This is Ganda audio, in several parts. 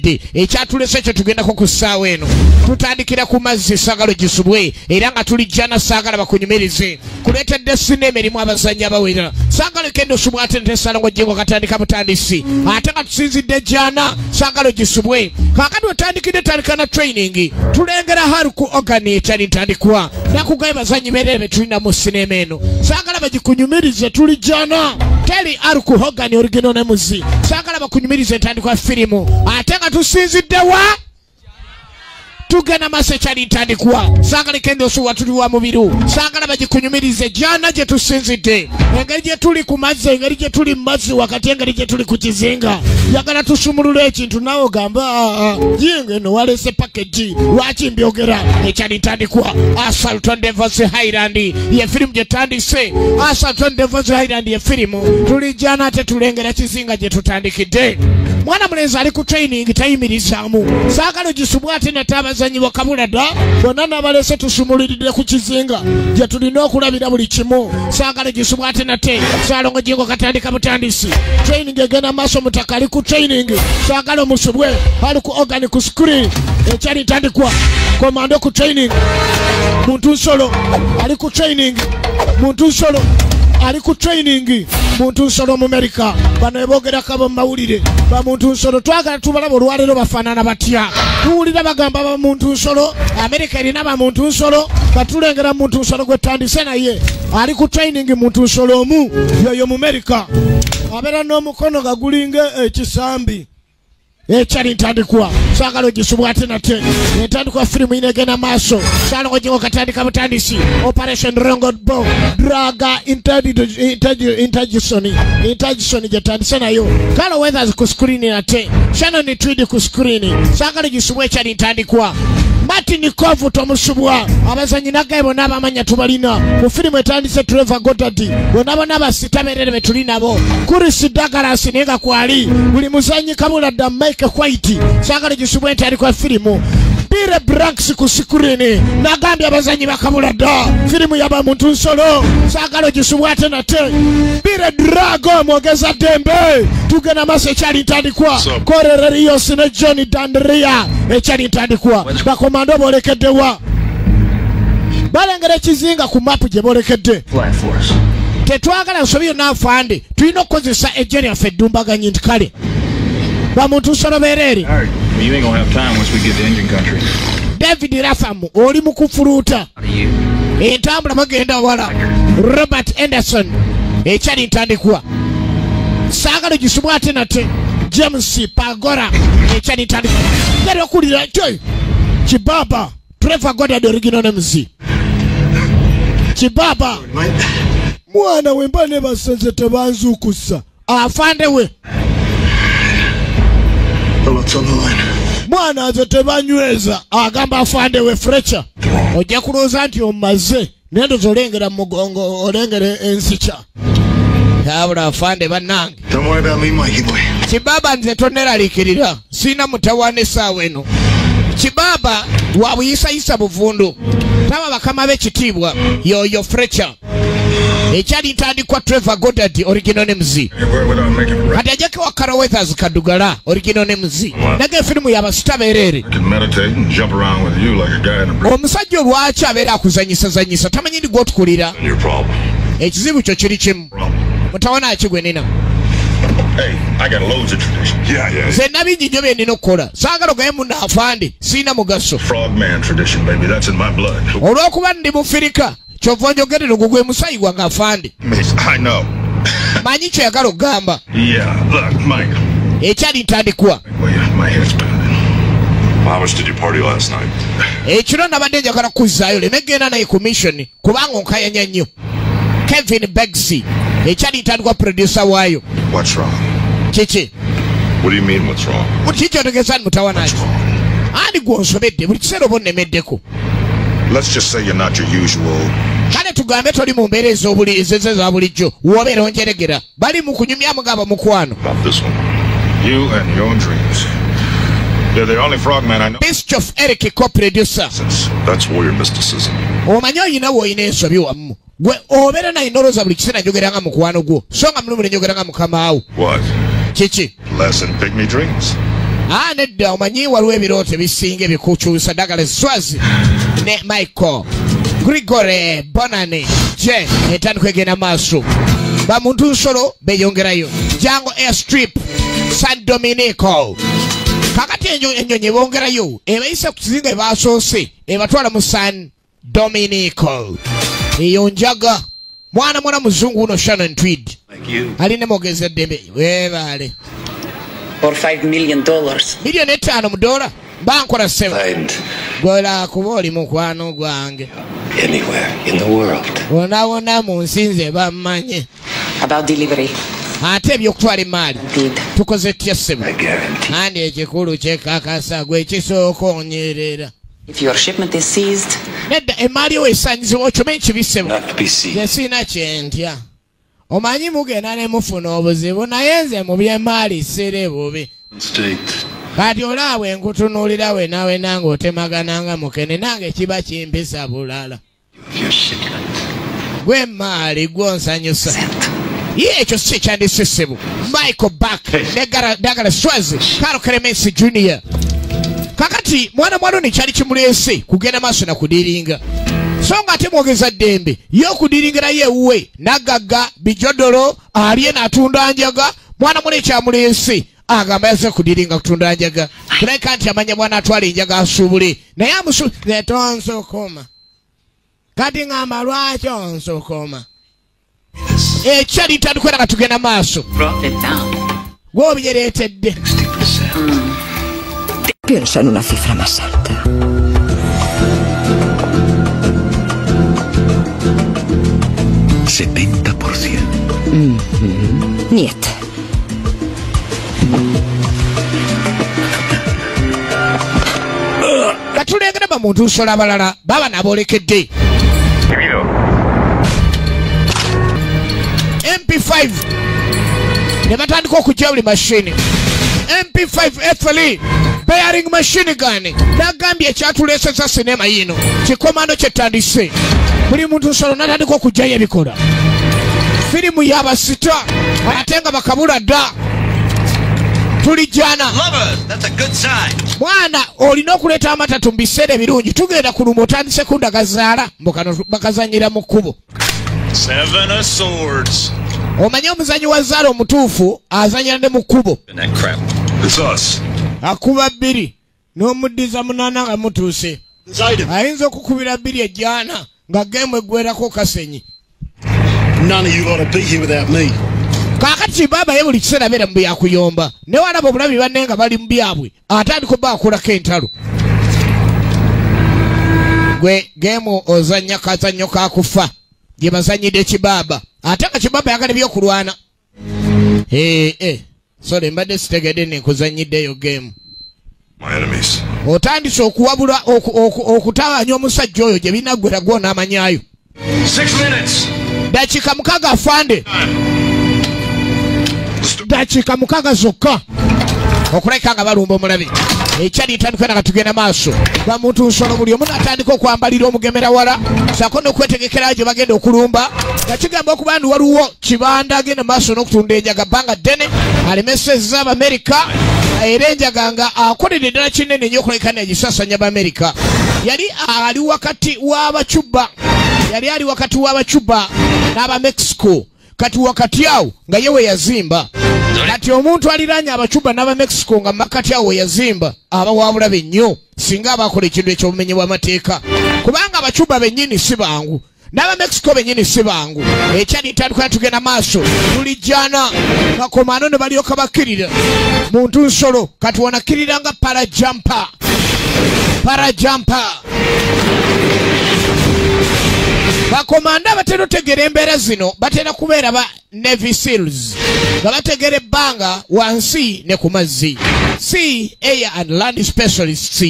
tutegedde ekyatulese kyo tugendako ku ssaawa eno tutandikira ku mazzi saagalo gisubwe era nga tulijjana saagala bakunyumirize kuleetedde sinema erimu abazannyi abawera saagalo kendo subwe ate ntesala ng'ojjengo katandika butandisi ate nga tusinzidde jjana saagalo gisubwe kaakati wetandikidde tandika na training tulengera haruku ogani ekyali ntandikwa nakugaye bazannyi beerebe tulina mu sinema eno saagala bagikunyumirize tulijjana teri aruku hogani original ne muzi saagala bakunyumirize ntandikwa firimu ate nga tusinziddewa tugenda mase kyali ntandikwa saagala kendo suwa tuliwa mubiru saagala bagikunyumirize jana gye tusinzidde engeri gye tuli ku mazzi engeri gye tuli mu mazzi wakati engeri gye tuli ku kizinga yagala tusumulula ekintu nawe ogamba jinge no walese package lwaki mbyogera ekyali ntandikwa Assault on Devils Highland ye firimu gye tandise Assault on Devils Highland ye firimu tuli jana ate tulengera kizinga gye tutandikidde mwana mulenzi ali ku training tayimirizaamu saagala gisubwe ate natabazanyi wakabula da bonna nabalese tusumuliridde ku kizinga gye tulina okulabira buli kimu saagala gisubwe ate nate saalongo jingo katandika butandisi training egenda maaso mutaka ali ku training saagala omusubwe ali ku organic ku screen ekyali tandikwa komando ku training muntu nsolo ali ku training muntu nsolo ali ku training muntu nsolo mu America bano ebogera kabo mawulire ba muntu nsolo twagala tubalaba olwalero bafaanana batya tuwulira bagamba ba muntu nsolo America erina ba muntu nsolo batulengera muntu nsolo gwe tandise naye ali ku training muntu nsolo omu yoyo mu America abeera n'omukono gagulinga ekisambi ekyali ntandikwa saagala ogisubwa ate nate entandikwa firimu inegenda maaso saalongo jingo katandika butandisi Operation Rongobo Draga Interjison gye tandise nayo Carl Weathers ku screen nate Shannon Tweed ku screen saagala ogisubwa ekyali ntandikwa Martin Kovu tomusubwa abazanyi nagaye bonna abamanya tubalina mu firimu etandise Trevor Goddard bonna abasitamerere betulinabo Chris Douglas nenga kwali buli muzanyi kabula da Mike White saagala gisubwe ntali kwa firimu Bire Branks ku screen nagambye abazanyi bakabula da firimu yaba muntu nsolo saagala gisubwe ate nate Bire Drago mwogeza dembe tugena mase ekyali ntandikwa Korere Rios ne Johnny Dandria ekyali ntandikwa bakomando bolekeddewa balengera ekizinga ku mapu gye bolekedde tetwagala nsobi yonna afande tulina okukozesa ejjeri yaffe eddumbaganyi nti kale bamuntu nsolo beerere David Ratham oli mu kufuluuta entambula bagenda wala Robert Anderson ekyali ntandikwa saagala gisubwe ate nate James Pagora ekyali ntandikwa ngeri okulira kyo Kibaba Trevor Goddard original names Kibaba mwana wemba ne basenze tebanzukusa afande we mwana aze tebanyweza agamba afande we Fletcher ojja kulooza nti omaze nendo zolengera mugongo olengere ensicha yabula afande bannange Kibaba nze toneralikirira sina mutawane saawa eno Kibaba wabuyisayisa buvundu taba bakama b'ekitiibwa yoyo Fletcher ekyali ntandikwa Trevor Goddard original names kati ajjako wa Carl Weathers kadugala original names nage firimu yabasita beerere omusajja olwaki abeera akuzanyisa tamanyi ndi gw'otukulira ekizibu kyo kiri kimu mutawana akigwe nina nze nabingi nnyo bye nina okukola saagala ogaye munna afande siina mugaso olw'okuba ndi mufirika kyova njogerera ogwo gwe musayi gwange afande manyi kyoyagala okugamba ekyali ntandikwa ekiro nabadde njagala kuzzaayo lemegenda naye ku mission kubanga onkayanya nnyo Kevin Beggsy ekyali ntandikwa producer waayo kiki kiki otegeza mutawanaki andi gwonsobedde buli kiseera oba onnemeddeko kale tugambe toli mu mbeera ez'eza bulijjo woobeera onjeregera bali mu kunyumyamu gaba mukwano Best of Eric co-producer omanyi oyina woyina ensobi wamu gwe obeera naye noloza buli kiseera njogeranga mukwano gwo so nga mulumu nenjogera nga mukamaawo kiki Nedda omanyi waliwo ebirooto bisinga ebikukyusa Douglas Swazi ne Michael Grigore Bonani je etandika egenda maaso bamuntu nsolo beyongerayo Jango Airstrip San Dominico kakati ennyonyi bongerayo ebayisa ku kizinga ebasoose ebatwala mu San Dominico eyo njaga mwana muzungu uno Shannon Tweed aline mogeza ddembe weebale for $5 million. Million $5 bankola 7 gola kuboli mukwano gwange anywhere in the world. Wona mu nsinze bamanye About delivery. Ate ebyokutwala emmaali tukoze tutya ssebo andi ekikulu kyekakasa gwe kisooka onyerera. If your shipment is seized, nedda emmaali yo esanyizibwa okyome nkibisebo Not kyentya omanyi mugenda ne mufuna obuzibu naye nze mu by'emmaali sire bubi kati olaawe enkutunuulira we nawe nange otemagananga mukene nange kiba kimpisa bulala gwe emmaali gwonsanyusa ye ekyo si kyandisesebo Michael Back ne Douglas Swazi Carl Clemens Jr. kakati mwana ni kyali kimuleese kugenda maaso na kudiringa so nga ate mwogeza ddembe yo kudiringira yewuwe nagagga bijodolo aliye natunda njaga mwana mwana ekyamuleese agamba yaze kudiringa kutunda njaga kuleka nti amanya mwana atwala enjaga asubule naye amusu netonsokoma kati ngamba lwaki onsokoma ekyali tandikera nga tugenda maaso gwobiyereetedde Piensa en una cifra más alta. $70%. Nieta. Katulengera bamuntu usola abalala baba nabolekedde MP5 ne batandika okujja buli mashini MP5 F3 bearing machine gun nagambye ekyatuleeseza sinema yino kikomando kyetandise buli muntu nsolo natandika okujjayo ebikola firimu y'abasita ate nga bakabula dda tulijjana mwana olina okuleeta amatatu mu biseera ebirungi tugenda ku lumu otandise kundagazaala mbukano bakazanyira mu kkubo omanye omuzanyi wa zaala omutuufu azanyira ne mu kkubo akuba 2 n'omuddiza 8 nga mutuuse ayinza okukubira 2 ejjaana nga geemu eggwerako kasenyi kaakati baba ye buli kiseera beera mu byakuyomba ne walaba obulabi banne nga bali mu byabwe atandika obba akulako entalo gwe geemu ozannya kazannyo kakufa gye bazanyidde kibaaba ate nga kibaaba yagala ebyokulwana sole mbadde sitegedde nekuzanyiddeyo geemu otandise okuwabula okutawaanya omusajja oyo gye binaggwera gwona amanyayo dakiika 6 afande dakiika 6 zokka okuleka nga balumba omulabe ekyali etandika nga tugenda maaso bamuntu nsolo buli omu natandika okwambalira omugemera wala sako n'okwetegekera gye bagenda okulumba nga kigamba okuba ndi waliwo kibanda agenda maaso n'okutunda enjaga bbanga ddene alemesezza Abamerika era enjaga nga akolera eddala kinene nnyo okuleka negisasanya Abamerika yali ali wakati w'Abacuba n'Abamexico kati wakati awo nga yewe yazimba kati omuntu aliranye Abacuba n'Abamexico nga makati awo yazimba abawabula bennyo singa abakola ekintu ekyobumenyi bw'amateeka kubanga Abacuba bennyini si bangu n'Abamexico bennyini si bangu ekyali tandika tugenda maaso tulijjana bakomano ne balyoka bakkirira muntu nsolo kati wanakkirira nga parajampa bakomanda abatera otegera embeera zino batera kubeera ba Navy Seals nga bategera ebbanga wansi ne ku mazzi Sea, Air and Land Specialists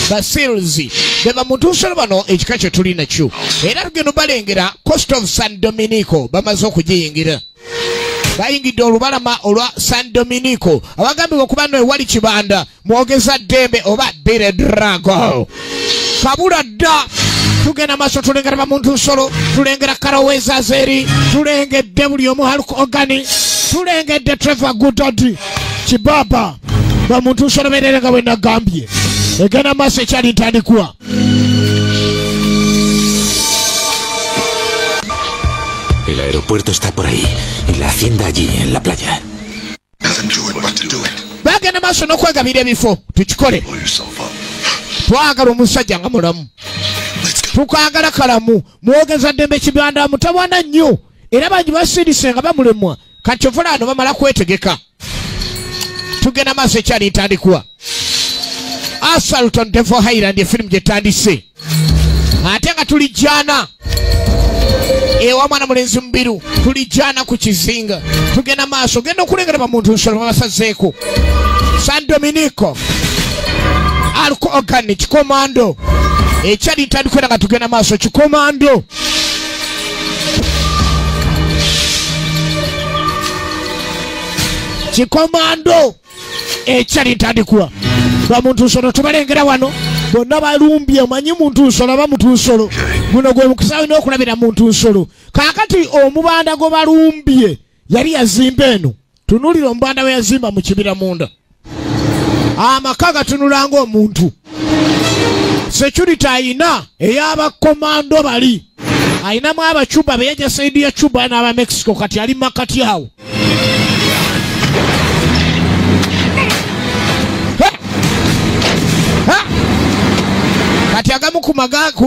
ba Seals beba muntu nsolo bano ekika kye tuli nakyo era tugenda balengera Coast of San Dominico bamaze okugiyingira bayingidde olubalama olwa San Dominico abagambibwa okuba no ewali kibanda mwogeza ddembe oba Bire Drago kabula dda tugenda maaso tulengera bamuntu nsolo tulengera Karoweza Zeri tulengedde buli omu Hulk Hogan tulengedde Trevor Goddard Kibaba bamuntu nsolo beerenga bwe nagambye egenda maaso ekyali ntandikwa. El aeropuerto está por ahí, y la hacienda allí, en la playa. Bagenda maaso n'okwegabira ebifo tukikole. Twagala omusajja nga mulamu, tukagala kalamu, mwogeza ddembe kibanda mutawana nnyo era bangi basirise nga bamulemwa kati ovulaano bamala kwetegeka. Tugenda maaso ekyali ntandikwa. Assault on Devil Highland efirimu gyetandise ate nga tuli jana ewa mwana mulenzi mubiru, tuli jana ku kizinga. Tugenda maaso genda okulengera bamuntu nsolo babasazeeko. San Dominico Alco Organi kikomando ekyali ntandikwera nga tugenda maaso kikomando. Kikomando ekyali ntandikwa. Bamuntu nsolo tubalengera wano bonna balumbye omanyi muntu nsolo bamuntu nsolo guno gwe mukusaawe n'okulabira muntu nsolo. Kaakati omubanda gwe balumbye yali yazimba eno, tunulira omubanda we yazimba mu kibira munda, amaka gatunula ng'omuntu. Security ayina ey'abakomando bali, ayinamu abacuba beyajja saidi ya Cuba n'aba Mexico kati ali makati awo. Kati agamu ku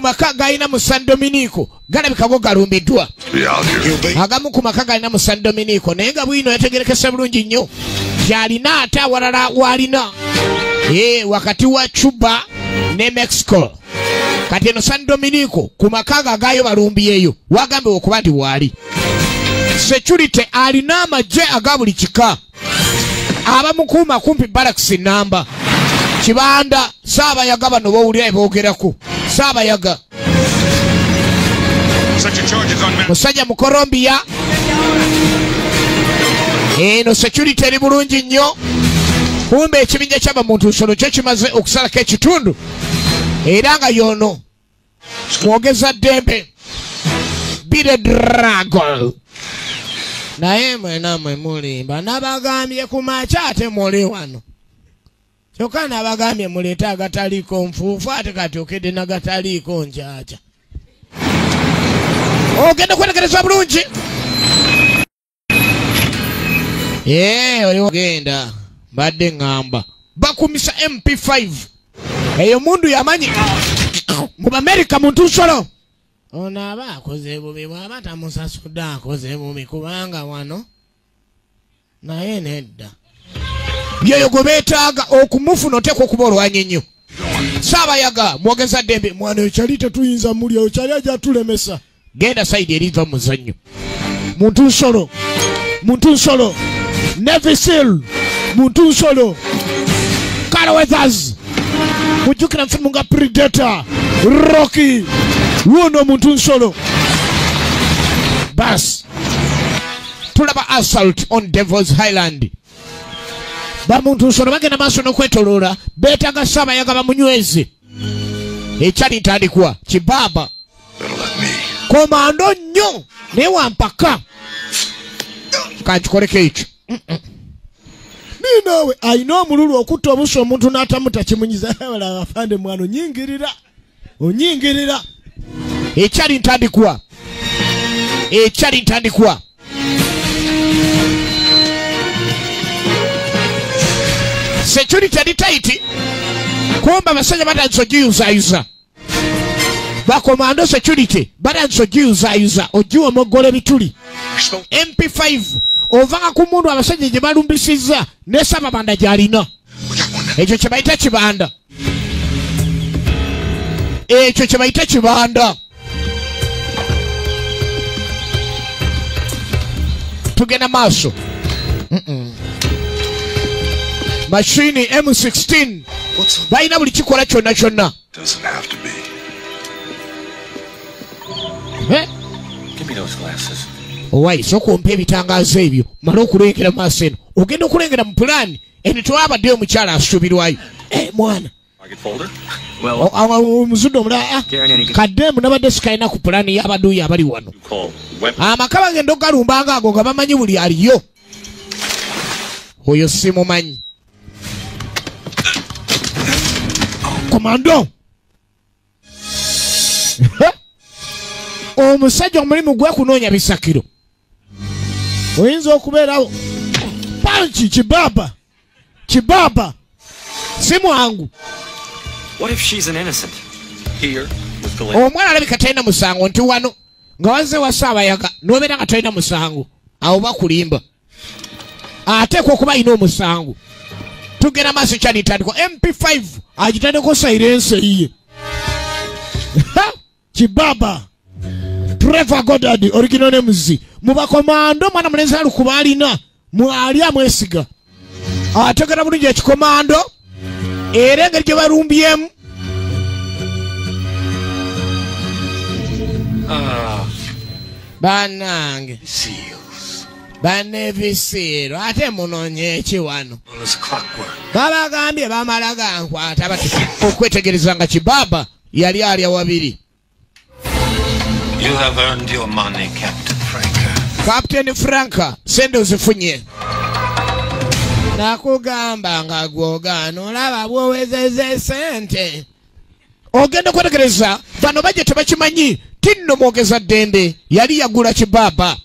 maka galina mu San Dominico galabika go galumbiddwa. Agamu ku maka galina mu San Dominico naye nga bwino yategerekese bulungi nnyo gyalina ate awalala walina wakati wa Cuba ne Mexico. Kati eno San Dominico ku maka gagayo balumbiyeyo wagambe okuba nti waali. Security alina amagye aga buli kika, abamukuuma kumpi barracks namba kibanda. Saabayaga bano bawulira eboogerako Saabayaga musajja mu Colombia. Eno security eri bulungi nnyo. Kumbe ekibinja ky'abamuntu nsolo kyo kimaze okusalako ekitundu era nga yono mwogeza ddembe Bire Dragon. Naye mwenamwe mulimba nabagambye ku makya ate muli wano. Kyokka nabagambye muleete agataliiko nfuufu ate kati okedde nagataliiko njaja. Ogenda kwetegereza bulungi. Oli ogenda mbadde ngamba bakumisa MP5 eyo mundu yamanyi mu America muntu nsolo. Ono aba akoze bubi bw'aba tamusasudde akoze bubi kubanga wano naye nedda. Byoyo gwe beetaaga okumufuna oteekwa okuba olwanyi nnyo. Saabayaga mwogeza ddembe mwana ekyali tetuyinza mulya ekyali ajja tulemesa. Genda sayidi eriva mu muzannyo. Muntu nsolo, muntu nsolo, Navy Seal, muntu nsolo, Carl Weathers, mujjukira mfirimu nga Predator, Rocky, wuno muntu nsolo. Bas tulaba Assault on Devil's Highland. Bamuntu nsolo bagenda maaso n'okwetoloola beetaaga Saabayaga bamunyweze. Ekyali ntandikwa kibaba komando nnyo naye wampaka kankikoleko ekyo. Ninaawe ayina omululu okutta obuso omuntu n'atamuta kimunyiza wala afande mwana onyingirira onyingirira. Ekyali ntandikwa ekyali ntandikwa. Security ali tight. Kumba basajja batanso giyuzayuza. Bakomando security batanso giyuzayuza ojiwa mogole bituli. MP5 ovanga ku mundu abasajja gye balumbisizza ne Sababanda gyalina. Ekyo kye bayita kibanda. Ekyo kye bayita kibanda. Tugenda maaso. Machine M16 bayina buli kikola kyonna kyonna. Give me those glasses. Owai sokumpa ebitangaazo ebyo mala okulengera maaso eno ogenda okulengera mu pulaani eno twabaddeyo omukyala asubirwayo. Mwana omuzudde omulala kaddeemu nabadde sikalina ku pulaani y'abaduuyi abali wano. Amaka bagenda okugalumbanga ago nga bamanyi buli aliyo. Oyo simumanyi. komando omusajja omulimu gwe kunoonya bisakiro oyinza okubeerawo panchi kibaba si mwangu. What if she's an innocent? Here with the omwana alabika talina musango nti wano nga wazze wa Saabayaga n'obeera nga talina musango awo bakulimba ateekwa okuba alina omusango. Tugenda maaso kyalitandikwa MP5 agitandiko silence ye kibaba Trevor Goddard original names mu bakomando mwana mulenzi alukuba alina mwali amwesiga ategera bulungi ekikomando era engeri gye balumbyemu banange banebisiro ate munonye ekiwano babagambye bamala gankwata bati okwetegereza nga kibaba yali alya wabiri. You have earned your money, Captain Franca. Captain Franca, sende uzifunye. Nakugamba nga gwogaana olaba bwowezezza sente. Ogenda kwetegereza bano bajje tebakimanyi tinno mwogeza ddembe yali yagula kibaba.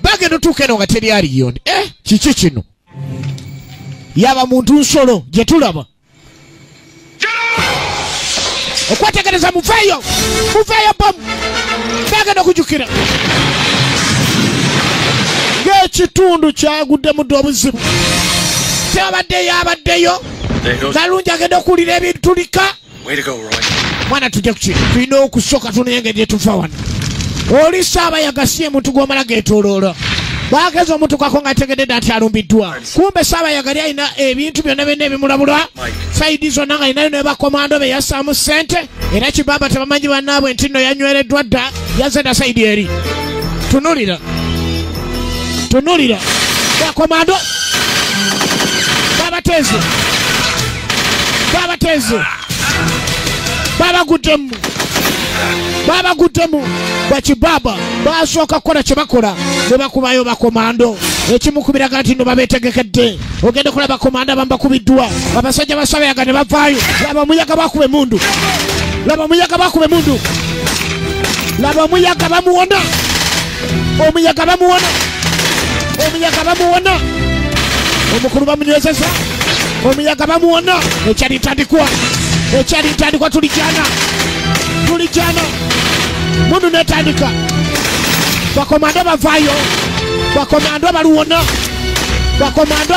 Bagenda otuuka eno nga teri aliyo kiki kino yaba muntu nsolo gye tulaba. Okwetegereza muveeyo bomu bagenda okujjukira ng'ekitundu kyagudde mudde obuzibu tebabaddeyo abaddeyo kalungi agenda okuwulira ebintulika. Mwana tujja kuki tulina okusooka tunenge gye tuva wano oli Saabayaga si muntu gw'omala geetooloola bageza omuntu kako nga ategedde nti alumbiddwa kumbe Saabayaga yali alina ebintu byonna byonna ebimulabula saidi zonna nga alinayo ne bakomando be yassaamu ssente era kibaba tebamanyi bannaabwe nti nno yanywereddwa dda yazenda saidi eri. Tunulira bakomando babateeze babaguddemu bakibaba basooka kukola kye bakola ne bakubayo bakomando ekimukubiraga nti no babeetegekedde ogenda kulaba bakomando abamu bakubiddwa abasajja ba Saabayaga ne bavaayo. Laba omuyaga bakube mundu laba omuyaga bamuwona omukulu bamunywezeza omuyaga bamuwona. Ekyalitandikwa tulijana mundu netandika bakomando bavaayo bakomando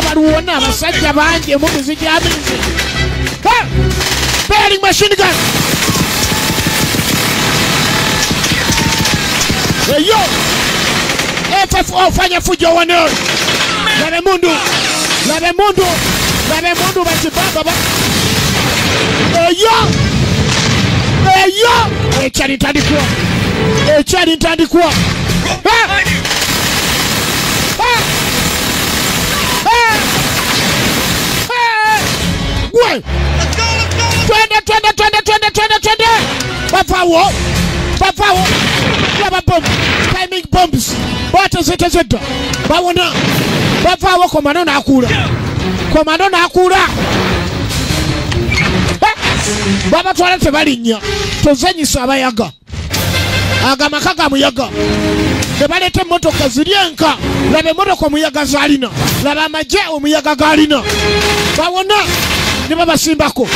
baluwona abasajja bangi emumizi gyamizi bearing machine gun eyo FFO fanya fujo wano labe mundu bakibaba eyo ekyalitandikwa gwe twende bavaawo laba bomb timing bombs batezedda bawona bavaawo komando n'akuula babatwala tebalinnya tozanyisa abayaga agamaka ga muyaga tebaleeta emmotoka ziri enka laba emmotoka omuyaga zaalina laba amagye omuyaga gaalina bawona ne babasimbako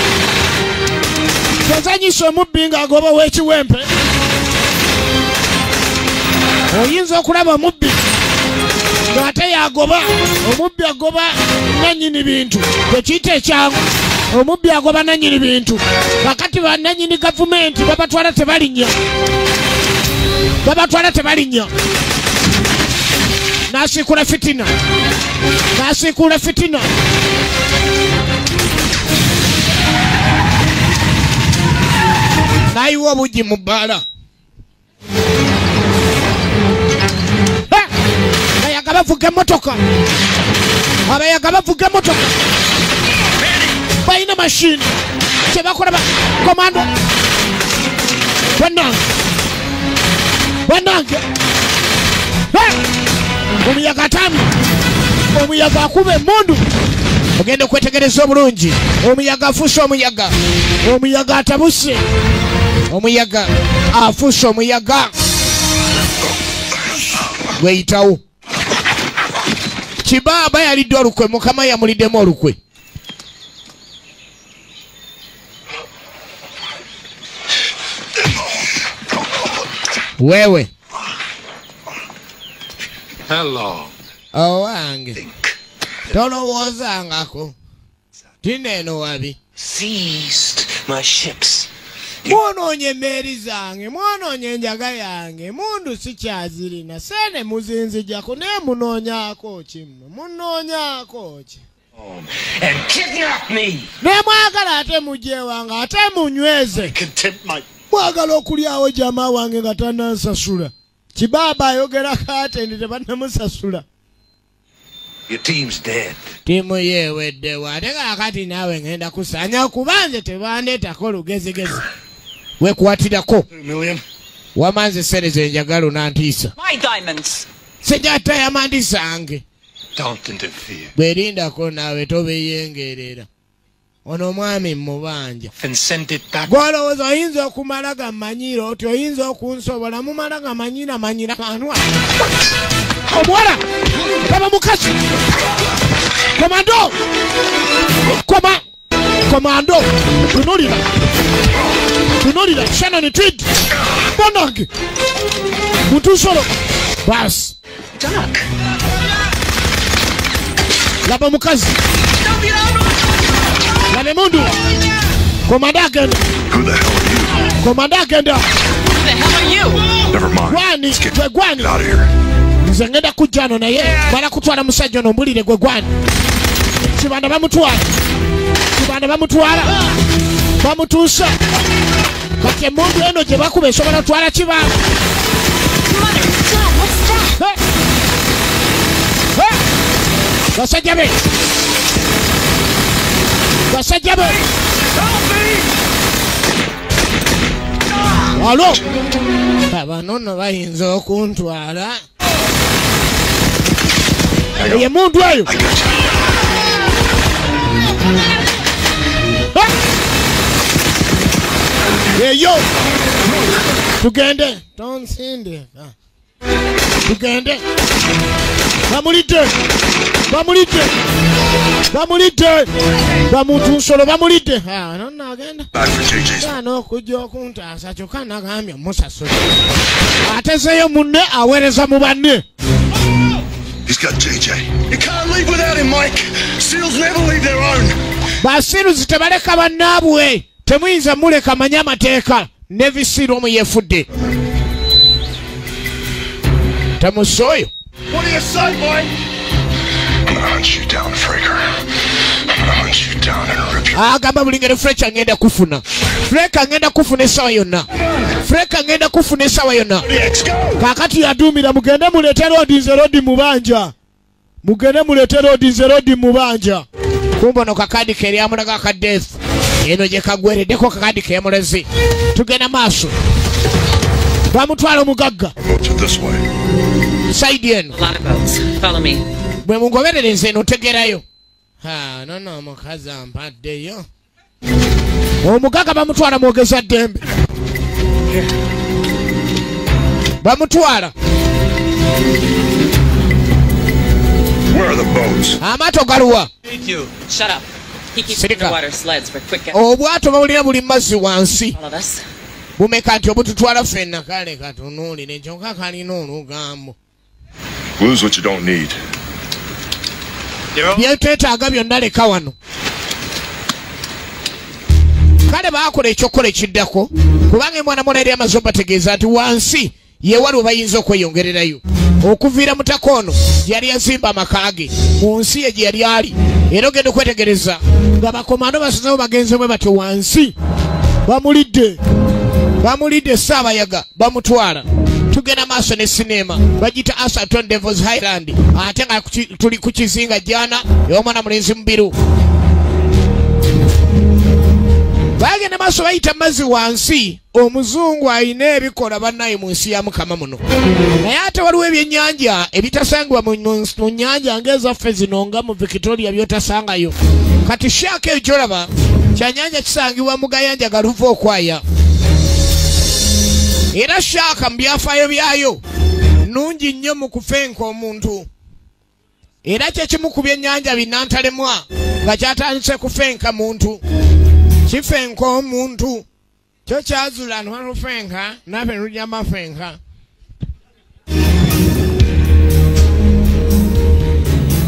tozanyisa omubbi ng'agoba w'ekiwempe oyinza okulaba omubbi ng'ate yagoba omubbi agoba nannyini bintu tekiyita ekyangu omubbi agoba nannyini bintu kakati bannannyini gavumenti babatwala tebalinnya n'asiikula fitina n'ayiwa obujji mu bbaala abayaga bavuga emmotoka balina mashini kyebakola komando bannange omuyaga atami omuyaga akuba emmundu ogenda okwetegereza obulungi. Omuyaga afuuse omuyaga. Omuyaga atabuse. Omuyaga afuuse omuyaga. Gweyitawo. Kibaaba yalidde olukwe, Mukama yamuliddemu olukwe. Wewe. Hello. Owange. Tolowoozangako. Tineno wabi. Seized my ships. Mwonoonye emmeeri zange, mwonoonye enjaga yange, mundu sikyazirina, sene muzinzijako naye munoonyaako ki mwe, munoonyaako ki? And kidnap me. Ne mwagala ate mujje wange, ate munyweze. Contempt my... Mwagala okulyawo jamaa wange nga tannansasula. Kibaaba ayogerako ate ndi tebannamusasula. Your team's dead. Timu yeeweddewo ate kaakati naawe ngenda kusanya kubanze tebandeetako lugezigezi. Weekwatirako. 2 million. Wamanze sereza enjagalo nantiisa. My diamonds. Sejata yamandi zange. Don't interfere. Bwerindako naawe tobeyengerera. Ono mwami mubanja. And send it back. Gwolowooza oyinza okumala gamanyira oti oyinza okunsobola mumala gamanyira kanwa. Omuwala! Baba mukazi! Komando! Komando! Tunulira! Shannon Tweed! Bonange! Mutusolo! Bas! Duck. Laba mukazi! Laba mundu! Komanda agenda! Who the hell are you? Komanda agenda! Who the hell are you? Never mind. Gwani! Gwe gwani! Get out of here. Nze ngenda kujjano naye bala kutwala musajja ono mbulire gwe gwani. Kibanda bamutwala. Bamutuusa. Kati emmundu eno gye bakuba esobola twala kibanda. Basajja be. Alo. Bano nno bayinza okuntwala. Ye muntu eyo. Eyo. Tugende. Tonsinde. Tugende. Bamulidde. Bamuntu nsolo bamulidde. Nonna agenda. Back for JJ's. Okujja okuntaasa kyokka nagambye musasule. Atezeeyo munne aweereza mu banne. He's got JJ. You can't leave without him, Mike. Seals never leave their own. Basiruzi tebaleka bannaabwe. Temuyinza muleka manye amateeka. Navy Seal omu yeefudde. Temusooyo. What do you say, Mike? I'm gonna hunt you down, Fraker. I'm gonna hunt you down and rip your... Agamba buli ngeri Fletcher agenda kufuna. Freka agenda kufuna essaawa yonna. Let's go. Kaakati yaduumira mugende muleete Rodi mu banja. Kumbe ono kakaadi ke eryamulaga akaddeefu. Eno gye kagwereddeko kakaadi ke yamulaze. Tugenda maaso. Bamutwala omugagga. Boats are this way. Saidi eno. A lot of boats. Follow me. Bwe mungoberereze eno tegerayo. Nono omukazi ampaddeyo. Omugagga bamutwala mwogeza ddembe. Bamutwala. Where are the boats? Amaato galuwa. Shut up. He keeps Sirika. underwater sleds for quick Obwato bawulira buli mazzi wansi. all of us. Bumeka nti obututwala ffenna kale katunuulire kyokka kalina olugambo. Lose what you don't need. Byetwetaaga byonna leka wano. Kale baakola ekyokukola ekiddako kubanga mwana mwana eri amaze bategeeza nti wansi yewali we bayinza okweyongererayo. Okuviira mutaka ono yali yazimba amaka ge mu nsi ye gye yali ali. Era ogenda okwetegereza nga bakomando basazewo bagenze bwe batyo wansi. Bamulidde Ssaabayaga bamutwala. Tugenda maaso ne sinema bagita Asaton Devils Highland ate nga tuli ku kizinga jana y'omwana mulenzi mubiru. bagenda maaso bayita mazzi wansi omuzungu ayina ebikola bannaye mu nsi ya Mukama muno naye ate waliwo ebyennyanja ebitasangibwa mu nnyanja ng'ezaffe zino nga mu Victoria byotasangayo kati shaaka eyo gyolaba kyannyanja kisangibwa mu gayanja galuva okwaya era shaaka mu byafaayo byayo nnungi nnyo mu kufenka omuntu era kyekimu ku byennyanja binnantalemwa nga kyatandise kufenka muntu kifenka omuntu kyo kyazula nwarufenka nafe nujamafenka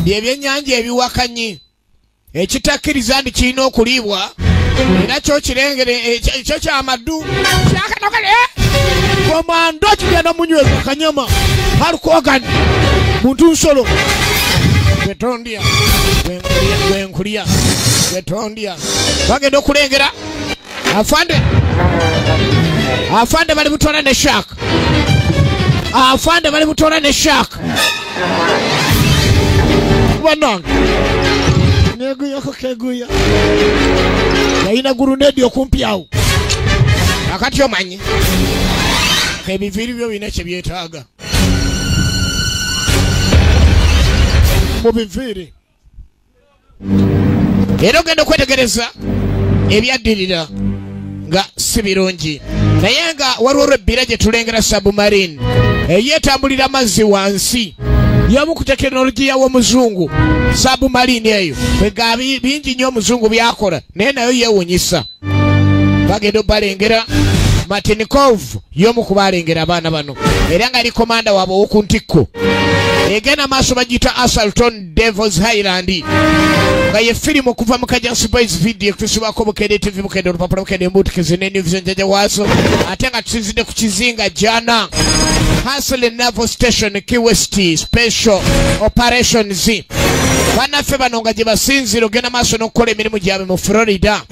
byebyennyanja ebiwakanyi ekitakkiriza nti kirina okuliibwa era kyo kirengere ekyo kyamaddu kyakanokale komando kigenda munyweza kanyama halukogani muntu nsolo gwetondya gwenkulya gwetondya bagenda okulengera afande bali butola ne shaka afande bali butola ne shaka banange neguyako keguya yayina gurunedi okumpi awo akati omanyi ebiviiri byo bina kye byetaaga mu biviiri era ogenda okwetegereza ebyaddirira nga si birungi naye nga waliwo olwebbira gye tulengera submarine eyeetambulira amazzi wansi y'omu ku tekinologiya w'omuzungu submarine eyo bwega bingi nnyo omuzungu byakola naye nayo yeewunyisa bagenda obalengera Martinikov y'omu ku balengera abaana bano era nga ali komanda waabwe ow'oku ntikko egenda maaso bagiyita Assalton Devils Highland nga ye firimu okuva mu Kajansi Boys video tusibako Bukedde TV Bukedde olupapula Bukedde embutukizi n'enivyo njaja waazo ate nga tusinzidde ku kizinga jana Hasle Naval Station Key West Special Operations bannaffe bano nga gye basinzira ogenda maaso n'okukola emirimu gyabwe mu Florida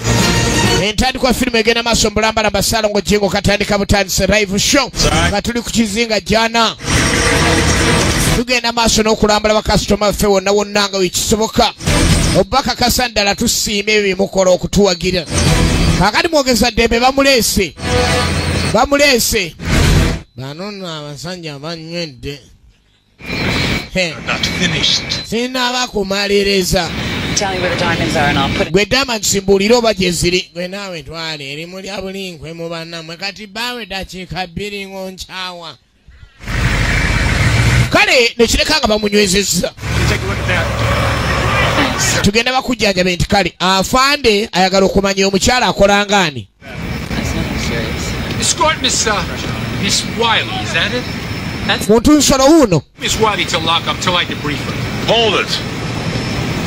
entandikwa firimu egenda maaso mbulambalamba Salongo Jingo katandika butandise live show nga tuli ku kizinga jana tugenda maaso n'okulambula bakasitoma baffe wonna wonna nga wekisoboka obubaka kasandala tusiima ebyo byemukola okutuwagira kakati mwogeza ddembe bamuleese bano nno abasajja banywedde sinaaba kumaliriza gwe dama nsimbuulire oba gye ziri gwe naawe twale erimu lya bulinkwe mu bannammwe kati baawe dakiika 2 ng'onkyawa kale nekireka nga bamunywezezza tugenda bakujjanjaba nti kale afande ayagala okumanya omukyala akolangaani Miss Wiley, is that it? muntu nsolo wuuno Miss Wiley to lock up till I debrief her. Hold it.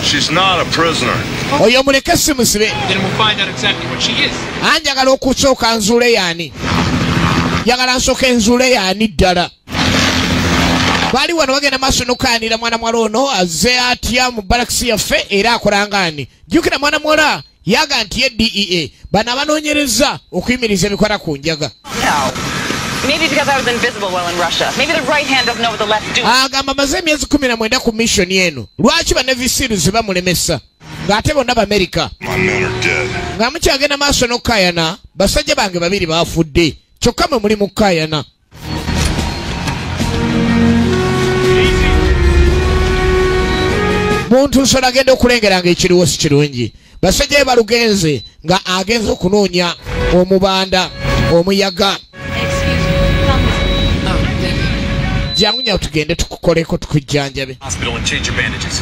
She's not a prisoner. oyo muleke simusibe Then we'll find out exactly what she is. anjagala okusooka nzuule yaani njagala nsooka enzuule yaani ddala baali wano bagenda maaso n'okukaanira mwana mwala ono azze atya mu balakisi yaffe era akolangaani jjukira mwana mwala yaga nti ye DEA bano abanoonyereza okuyimiriza ebikwata ku njaga Maybe because I was invisible while in Russia. Maybe the right hand doesn't know what the left do. agamba maze emyezi 19 ku mission eno lwaki banevisiruzi bamulemesa ng'ate bonna b'Amerika My men are dead. nga mukyagenda maaso n'okukayana basajja bange babiri baafudde kyokka mwe muli mu kukayana muntu nsolo agenda okulengera nga ekiriwo si kirungi basajja be balugenze nga agenza okunoonya omubanda omuyaga jangu nyawo tugende tukukoleko tukujjanjabe Hospital and change your bandages.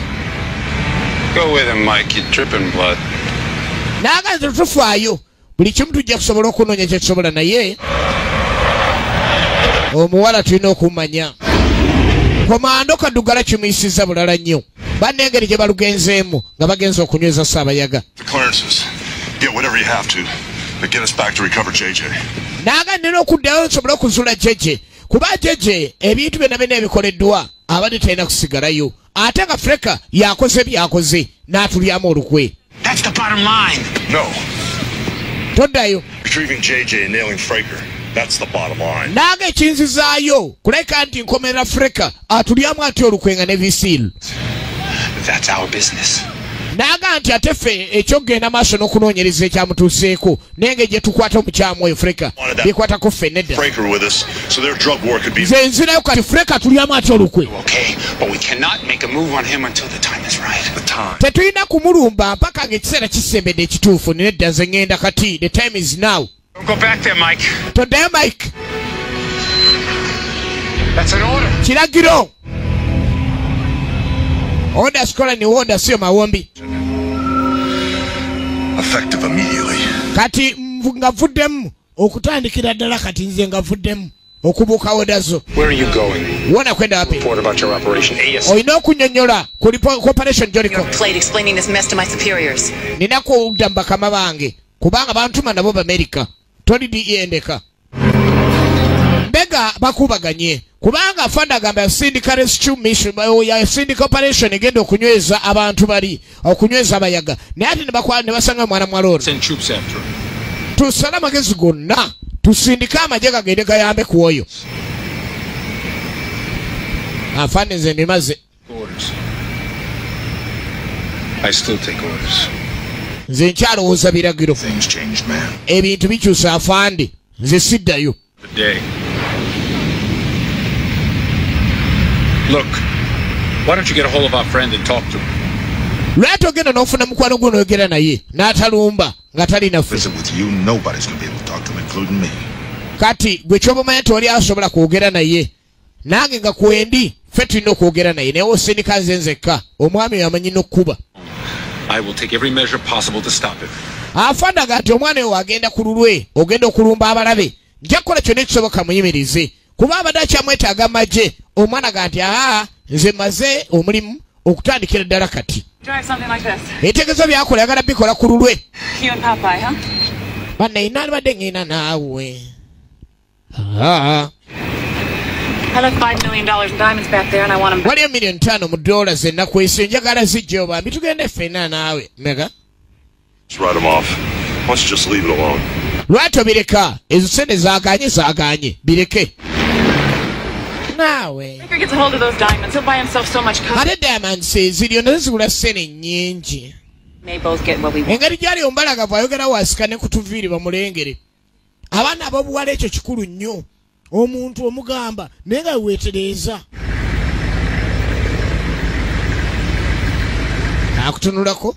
Go with him, Mike. You're dripping blood. n'aganze tetufaayo buli kimu tujja kusobola okunoonya kyetusobola naye omuwala tulina okumanya komando kaddugala kimuyisizza bulala nnyo bannengeri gye balugenzeemu nga bagenza okunyweza Saabayaga The clearances. Get whatever you have to, but get us back to recover JJ. n'agandira okuddayo nsobole okuzuula jeje kuba jeje ebintu byonna byonna ebikoleddwa abadde talina kusigalayo ate nga Freka yakoze byakoze n'atulyamu olukwe. That's the bottom line. No. Toddayo Retrieving JJ and nailing Fraker. That's the bottom line. naaga ekinzizaayo kuleka nti nkomerera Freka atulyamu atya olukwe nga ne visiiru. That's our business. Naga nti ate ffe ekyogenda maaso n'okunoonyereza ekyamutuuseeko nenge gye tukwata omukyamu oyo Freka byekwatako ffe nedda nze nzirayo kati Freka tulyamu ati olukwe tetulina kumulumba mpaka ng'ekiseera kisembedde ekituufu nedda nze ngenda kati the time is now. Toddayo Mike. Kiragiro. Order sikola ni order sio mawombi. Effective immediately. Kati ngavuddemu okutandikira ddala kati nze ngavuddemu okubuuka order zo. Where are you going? Wona kwenda wapi? Report about your operation. Oyina okunyonnyola ku operation Jericho. Plate explaining this mess to my superiors. Nina kudda bakama bange kubanga bantuma nabo b'Amerika. Toli DENDeka. Bega bakubaganye kubanga fanda gamba syndical rescue mission ya syndical operation egenda okunyweza abantu bali okunyweza abayaga naye ati ne basanga mwana mwaloro tusala magezi gonna tusindika amajje gagende gayambe ku oyo afande nze nimaze I still take orders. Nze nkyalowooza biragiro ebintu bikyusa afande nze siddayo. Look, why don't you get a hold of our friend and talk to him? Lwaki ogenda n'ofuna mukwano gwo n'oyogera naye n'atalumba nga talina ffe. Kati gwe ky'obumanyi toli asobola kwogera naye nange nga kwendi ffe tulina okwogera naye naye osindika nze nzekka omwami oyo amanyi n'okkuba. I will take every measure possible to stop him. Afandaga nti omwana oyo agenda ku lulwe ogenda okulumba abalabe nja kukola kyonna ekisoboka muyimirize kuba abadde akyamwetaaga amagye omwana ga nti nze maze omulimu okutandikira ddala kati. Ebitegeezo byakola yagala bikola ku lulwe. Bannayina badde ngenda naawe. Waliyo $1,500,000 mu dola ze nakwese njagala zijja obambi tugende ffenna naawe mega. Lwaki obireka ezo sente zaaganye bireke naawe ate diamonds ziryo nazo zigula ssene nnyingi engeri gyali ombalagavu ayogera waasika ne kutuviiri bamulengere abaana ab'obuwala ekyo kikulu nnyo omuntu omugamba naye nga weetereeza akutunulako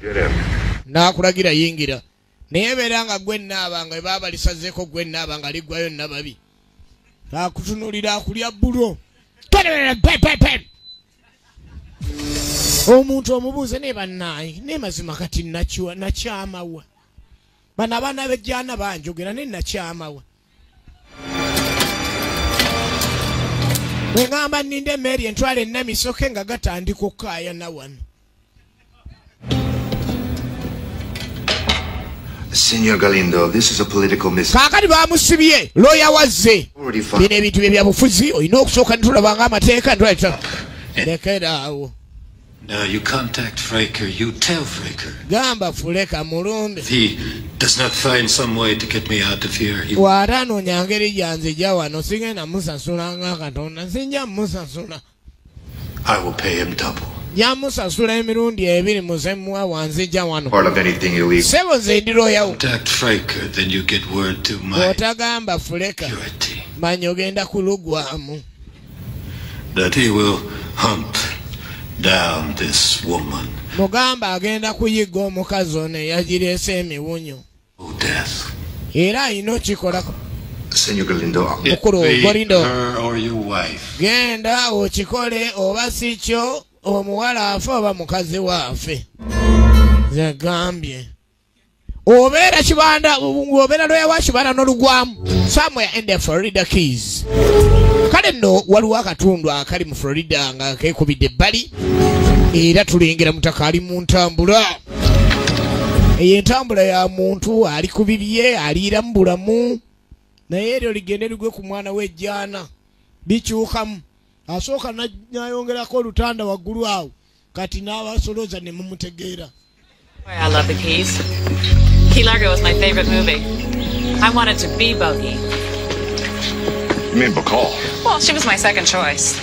n'akulagira yingira naye beera nga gwe naaba nga baba balisazeeko gwe naaba nga liggwayo nababi akutunulira akulya bbulo omuntu omubuuze naye bannaayi naye mazima kati nakyamawa bano abaana b'ejjaana banjogera naye nakyamawa bwe ngamba nninde Mary entwala ennamisoke nga gatandika okkaayana wano. Senor Galindo, this is a political message. Kakati bamusibye lawyer wazze bino ebintu bye byabufuzi olina okusooka nitulabanga amateeka ntwaleta lekeraawo. Now you contact Fraker, you tell Fraker. Gamba Fuleka mulumbe. If he does not find some way to get me out of here, he will. Waranoonya ngeri gyanzija wano sigenda musasula nga Katonda sinja musasula. I will pay him double. Yamusasula emirundi 2 muzemuwa wanzija wano. Part of anything illegal. Sebo nze ndiro yawo. Contact Fraker, then you get word to my otagamba Fuleka manyi ogenda kulugwamu. That he will hunt down this woman. Mugamba agenda kuyiga omukazi ono eyagireese emiwunyo. Oh, death. Era alina okikolako. Senor Galindo, her or your wife. Genda okikole oba si kyo omuwala afe oba mukazi waafe. Zagambye. Obeera kibanda obeera loya wa kibanda n'olugwamu. Somewhere in the Florida Keys. Kale nno waliwo akatundu akali mu Florida nga keekubidde ebbali. Era tulengera mutaka ali mu ntambula. Eyo entambula ya muntu ali ku bibye aliira mu bulamu. Naye eryo ligende ligwe ku mwana w'ejjaana. Bikyukamu. Asooka n'ayongerako olutanda waggulu awo. Kati n'abasoloza ne mumutegeera. I love the Keys. Key Largo was my favorite movie. I wanted to be Bogey. you mean Bacall? Well, she was my second choice.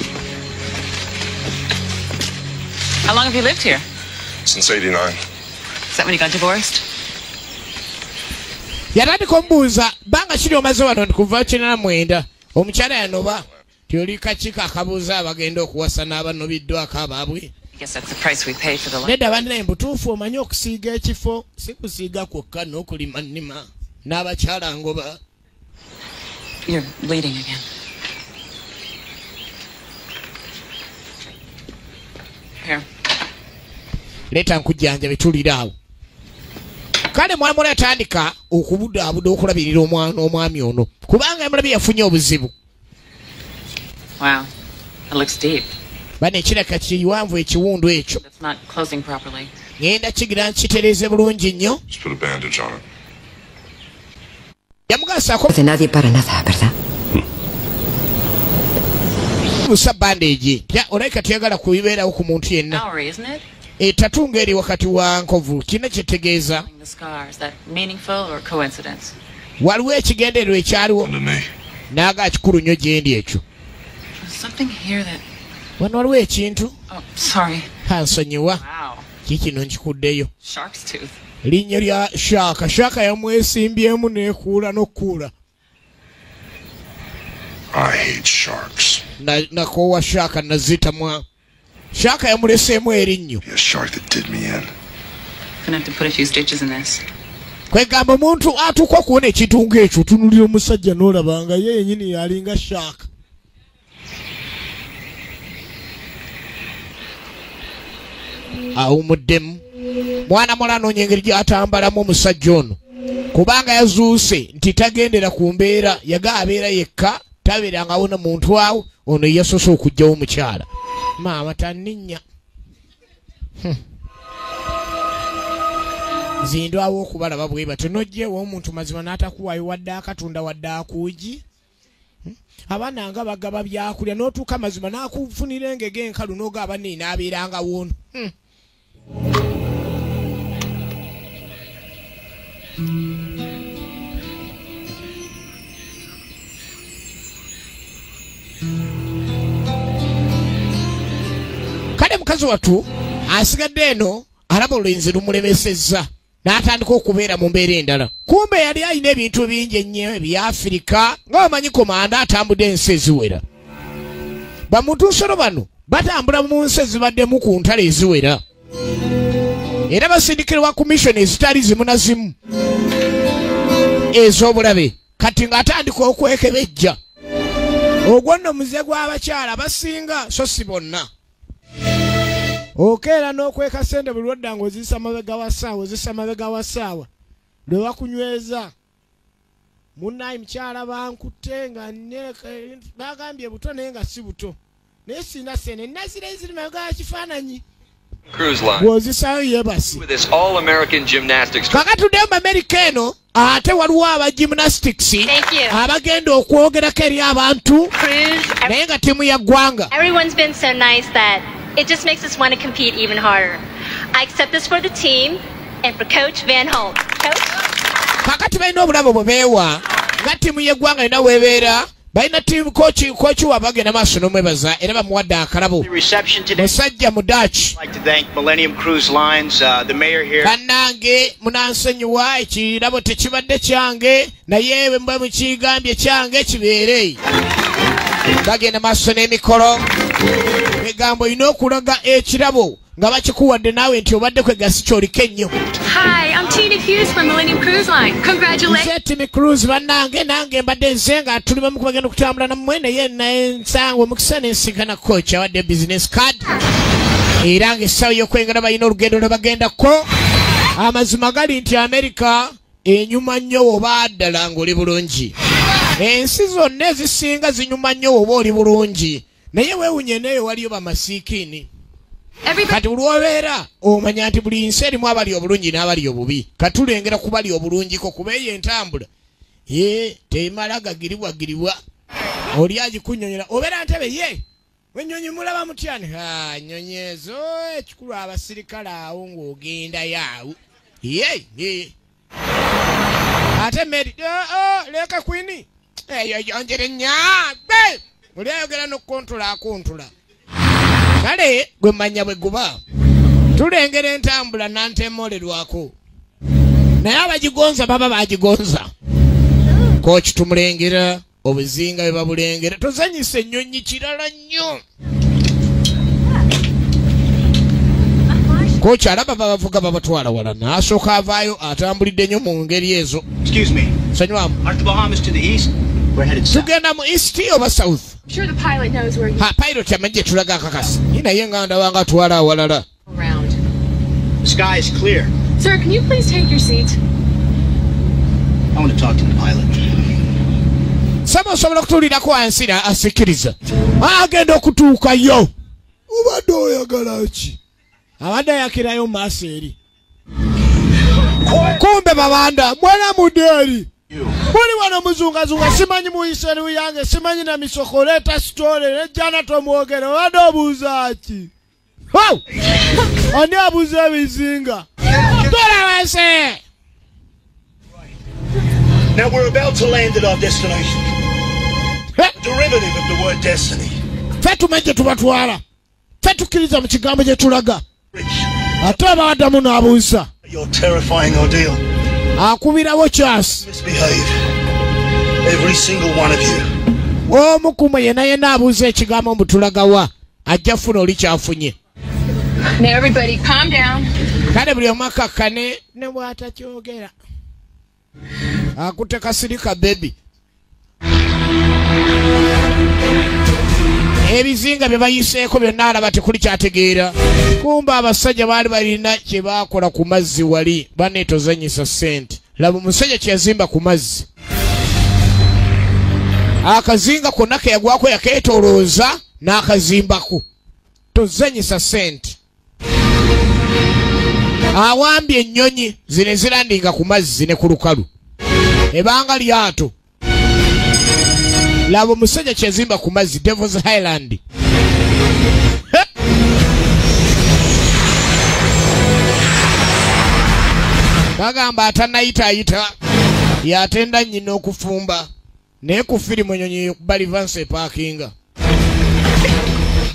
How long have you lived here? Since '89. that when you got divorced? Yatandika omubuuza banga kiri omaze wano kuva 1990 omukyala yanoba tyoli kakika akabuuza abagenda okuwasa n'abanobiddwako abaabwe. I guess that's the price we pay for the life. Nedda bandinaye mbutuufu omanyi okusiiga ekifo si kusiiga kwokka n'okulima nnima n'abakyala ngoba. You're bleeding again. Here. Leeta nkujjanjabe tulira awo. Kale mwamulo yatandika okubudaabuda okulabirira omwana omwami ono kubanga emulabi yafunye obuzibu. Wow, it looks deep. Bane ekiraka kiwanvu ekiwundu ekyo. It's not closing properly. Ngenda kigira nkitereeze bulungi nnyo. Just put a bandage on it. Yamugasaako De nadie para nada, ¿verdad? busa bandage. Ja olaika tuyagala kuyibeerawo ku muntu yenna. Bowery, isn't it? Etatunga eri wakati wa nkovu kina kyetegeeza. The scars, that meaningful or coincidence? Waliwo ekigendererwa ekyaliwo Under me. naaga kikulu nnyo gyendi ekyo. There's something here that... Wano waliwo ekintu Oh, sorry. hansonyiwa Wow. kikino nkikuddeyo. Shark's tooth. Linnya lya Shaaka. Shaaka yamwesimbyemu n'ekuula n'okkuula. I hate sharks. Nakoowa Shaaka nazitamwa. Shaaka yamuleseemu erinnyo. Be a shark that did me in. Gonna have to put a few stitches in this. Kwegamba omuntu atuuka okuwona ekintu ng'ekyo otunulira omusajja n'olaba nga ye yennyini yalinga Shaaka. Awumuddemu. Mwana mulala anoonya engeri gy'atambalamu omusajja ono kubanga yazuuse nti tagendera ku mbeera yaga abeera yekka tabeerangawo na muntu awo ono yasoose okugjawo omukyala. Maama tanninnya. Zindwawo okubalaba bwe batyo n'oggyewo omuntu mazima n'atakuwaayo wadde akatunda wadde akuugi. Abaana nga bagaba byakulya n'otuuka mazima n'akufunira engege enkalu n'ogaba nini abeerangawo ono. Kale mukazi wattu asigadde eno alaba olulenzi lumulemesezza n'atandika okubeera mu mbeera endala. Kumbe yali alina ebintu bingi ennyo ebya Afirika nga bamanyi komanda atambudde ensi eziwera. Bamutuusolo bano batambula mu nsi ezibaddemu ku ntalo eziwera. Era basindikirwa ku missoni ezitali zimu na zimu ez'obulabe kati ng'atandika okwekebejja. Ogwo nno muze gw'abakyala basinga so si bonna. Okeera n'okweka sente buli lwadda ng'ozisa amabega wa ssaawa ozisa amabega wa ssaawa lwe bakunyweza. Munnayi mukyala bankutte nga bagambye buto naye nga si buto naye sina sene nazira eziri mabega wa kifaananyi. Cruise line bw'ozisayo yeebasi. with this all-American gymnastics. Kakatuddeyo mu Amerika eno ate waliwo aba gymnastics abagenda okwogerako eri abantu naye nga ttiimu ya ggwanga. Everyone's been so nice that it just makes us want to compete even harder. I accept this for the team and for Coach Van Holt. Coach? Kakati balina obulabo bwe beewa nga ttiimu y'eggwanga erina weebeera balina ttiimu kooki wa bagenda maaso n'omwebaza era bamuwadde akalabo. Musajja Mudachi. Bannange munansonyiwa ekirabo tekibadde kyange naye bwe mba mukigambye kyange kibeere. Bagenda maaso n'emikolo. Ebigambo olina okulaga ekirabo nga bakikuwadde naawe nti obadde kwegasi kyoliko ennyo. Hi, I'm Tina Hughes from Millennium Cruise Line. Congratulations. Nze Tina Cruise bannange nange mbadde nze nga tuli bamu ku bagenda okutambula nammwe naye nsangwe mukisa n'ensinkana coach awadde business card. Era ng'essaawa y'okwengera balina olugendo lwe bagendako. Amazima gali nti Amerika enyuma nnyo oba ddala ng'oli bulungi. Ensi zonna ezisinga zinyuma nnyo oba oli bulungi. Naye weewunye neyo waliyo bamasiikini. Kati bulwobeera omanya nti buli nsi erimu abali obulungi n'abali obubi. Katulengera ku bali obulungiko kuba eyo entambula temala gagiribwagiribwa. Oli agikunnyonnyola obeera ntebe ye wennyonyi mulaba mutyani nnyonyi ezo ekikulu abasirikale awo ng'ogendayo awo ate meri leka kwini eyo yonjere nnyabe oli ayogera n'okukontula akontula. Kale gwe manya bwe guba tulengera entambula nantemolerwako naye abagigonza baba bagigonza kochi tumulengera obuzinga bwe babulengera tozanyisa ennyonyi kirala nnyo kochi alaba babavuga babatwala wala n'asooka avaayo atambulidde nnyo mu ngeri ezo tugenda mu east oba south pilot amajje tulaga akakasi naye nga ndabanga atwala awalala The sky is clear. Sir, can you please take your seat? I want to talk to the pilot. Sama osobola kutuulirako wansi asikiriza agenda okutuukayo obadde oyagala ki abadde ayakirayo mu maaso eri kumbe babanda mwana mudeeri muli wano muzungazunga simanyi muyiseni yange simanyi na misoko leeta sitole nejjana tomwogere obadde obuuza ki ani abuuza ebizinga tola wansi. Now we're about to land at our destination. Derivative of the word destiny. Fe tumenye tubatwala. Fe tukkiriza mu kigambo gye tulaga. Ate abaddamu n'abuuza. Your terrifying ordeal. Akubirawo kyasi. Misbehave. Every single one of you. Omu ku mmwe yenna abuuza ekigambo mbu tulagawa ajja funa oli kyafunye. Now everybody calm down. Kale buli omu akakkane ne bw'atakyogera. Akute kasirika baby. Ebizinga bye bayiseeko byonna alaba tekuli kyategeera. Kumba abasajja baali balina kye baakola ku mazzi wali baneetozanyisa ssente. Laba omusajja kye yazimba ku mazzi. Akazinga konna ke yagwako yakeetoolooza n'akazimbako. Tozanyisa ssente. Awambye ennyonyi zine zilandinga ku mazzi ne ku lukalu. Ebanga lyato. Laba omusajja kyezimba ku mazzi Devil's Highland. Bagamba atanayitaayita yatenda nnyina okufumba naye ku firimu ennyonyi bali vansi epaakinga.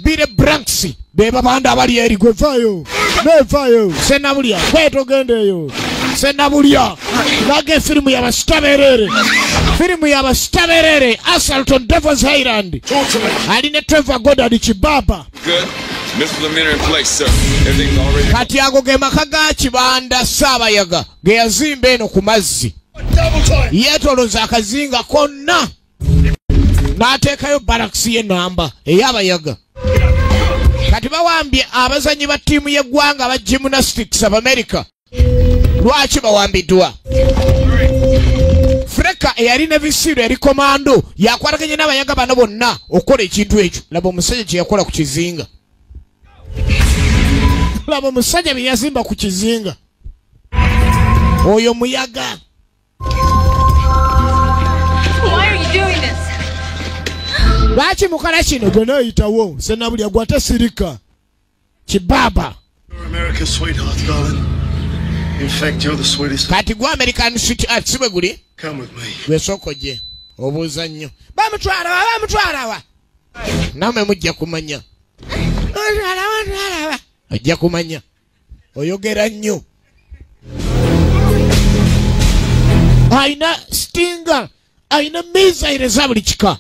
Bire Branks be babanda abali eri gwe vaayo nevaayo senabulya kwetogendeeyo senabulya laga firimu y'abasitaberere firimu y'abasitaberere Assalton Devil's Highland alina Trevor Goddard kibaba kati ago ge maka ga Kibanda Saabayaga ge yazimba eno ku mazzi yeetolooza akazinga konna n'ateekayo barakisi y'ennamba ey'abayaga. Kati bawambye abazanyi ba ttiimu y'eggwanga aba gymnastics of America. Lwaki bawambiddwa? Freka eyalina ebisiiro eri komando yakwataganye n'abayaga bano bonna okukola ekintu ekyo. Laba omusajja kye yakola ku kizinga. Laba omusajja bye yazimba ku kizinga. Oyo muyaga. Why are you doing this? Lwaki mukola kino gwe n'oyitawo senabulya gwate sirika kibaba. America's sweetheart, darling. In fact, you're the sweetest. Kati gwe American sweetheart sibe guli. Come with me. Gwe sokoje obuuza nnyo. Bamutwala. Namwe mujja kumanya. Ajja kumanya. Oyogera nnyo. Aina Stinger. Aina missile za buli kika.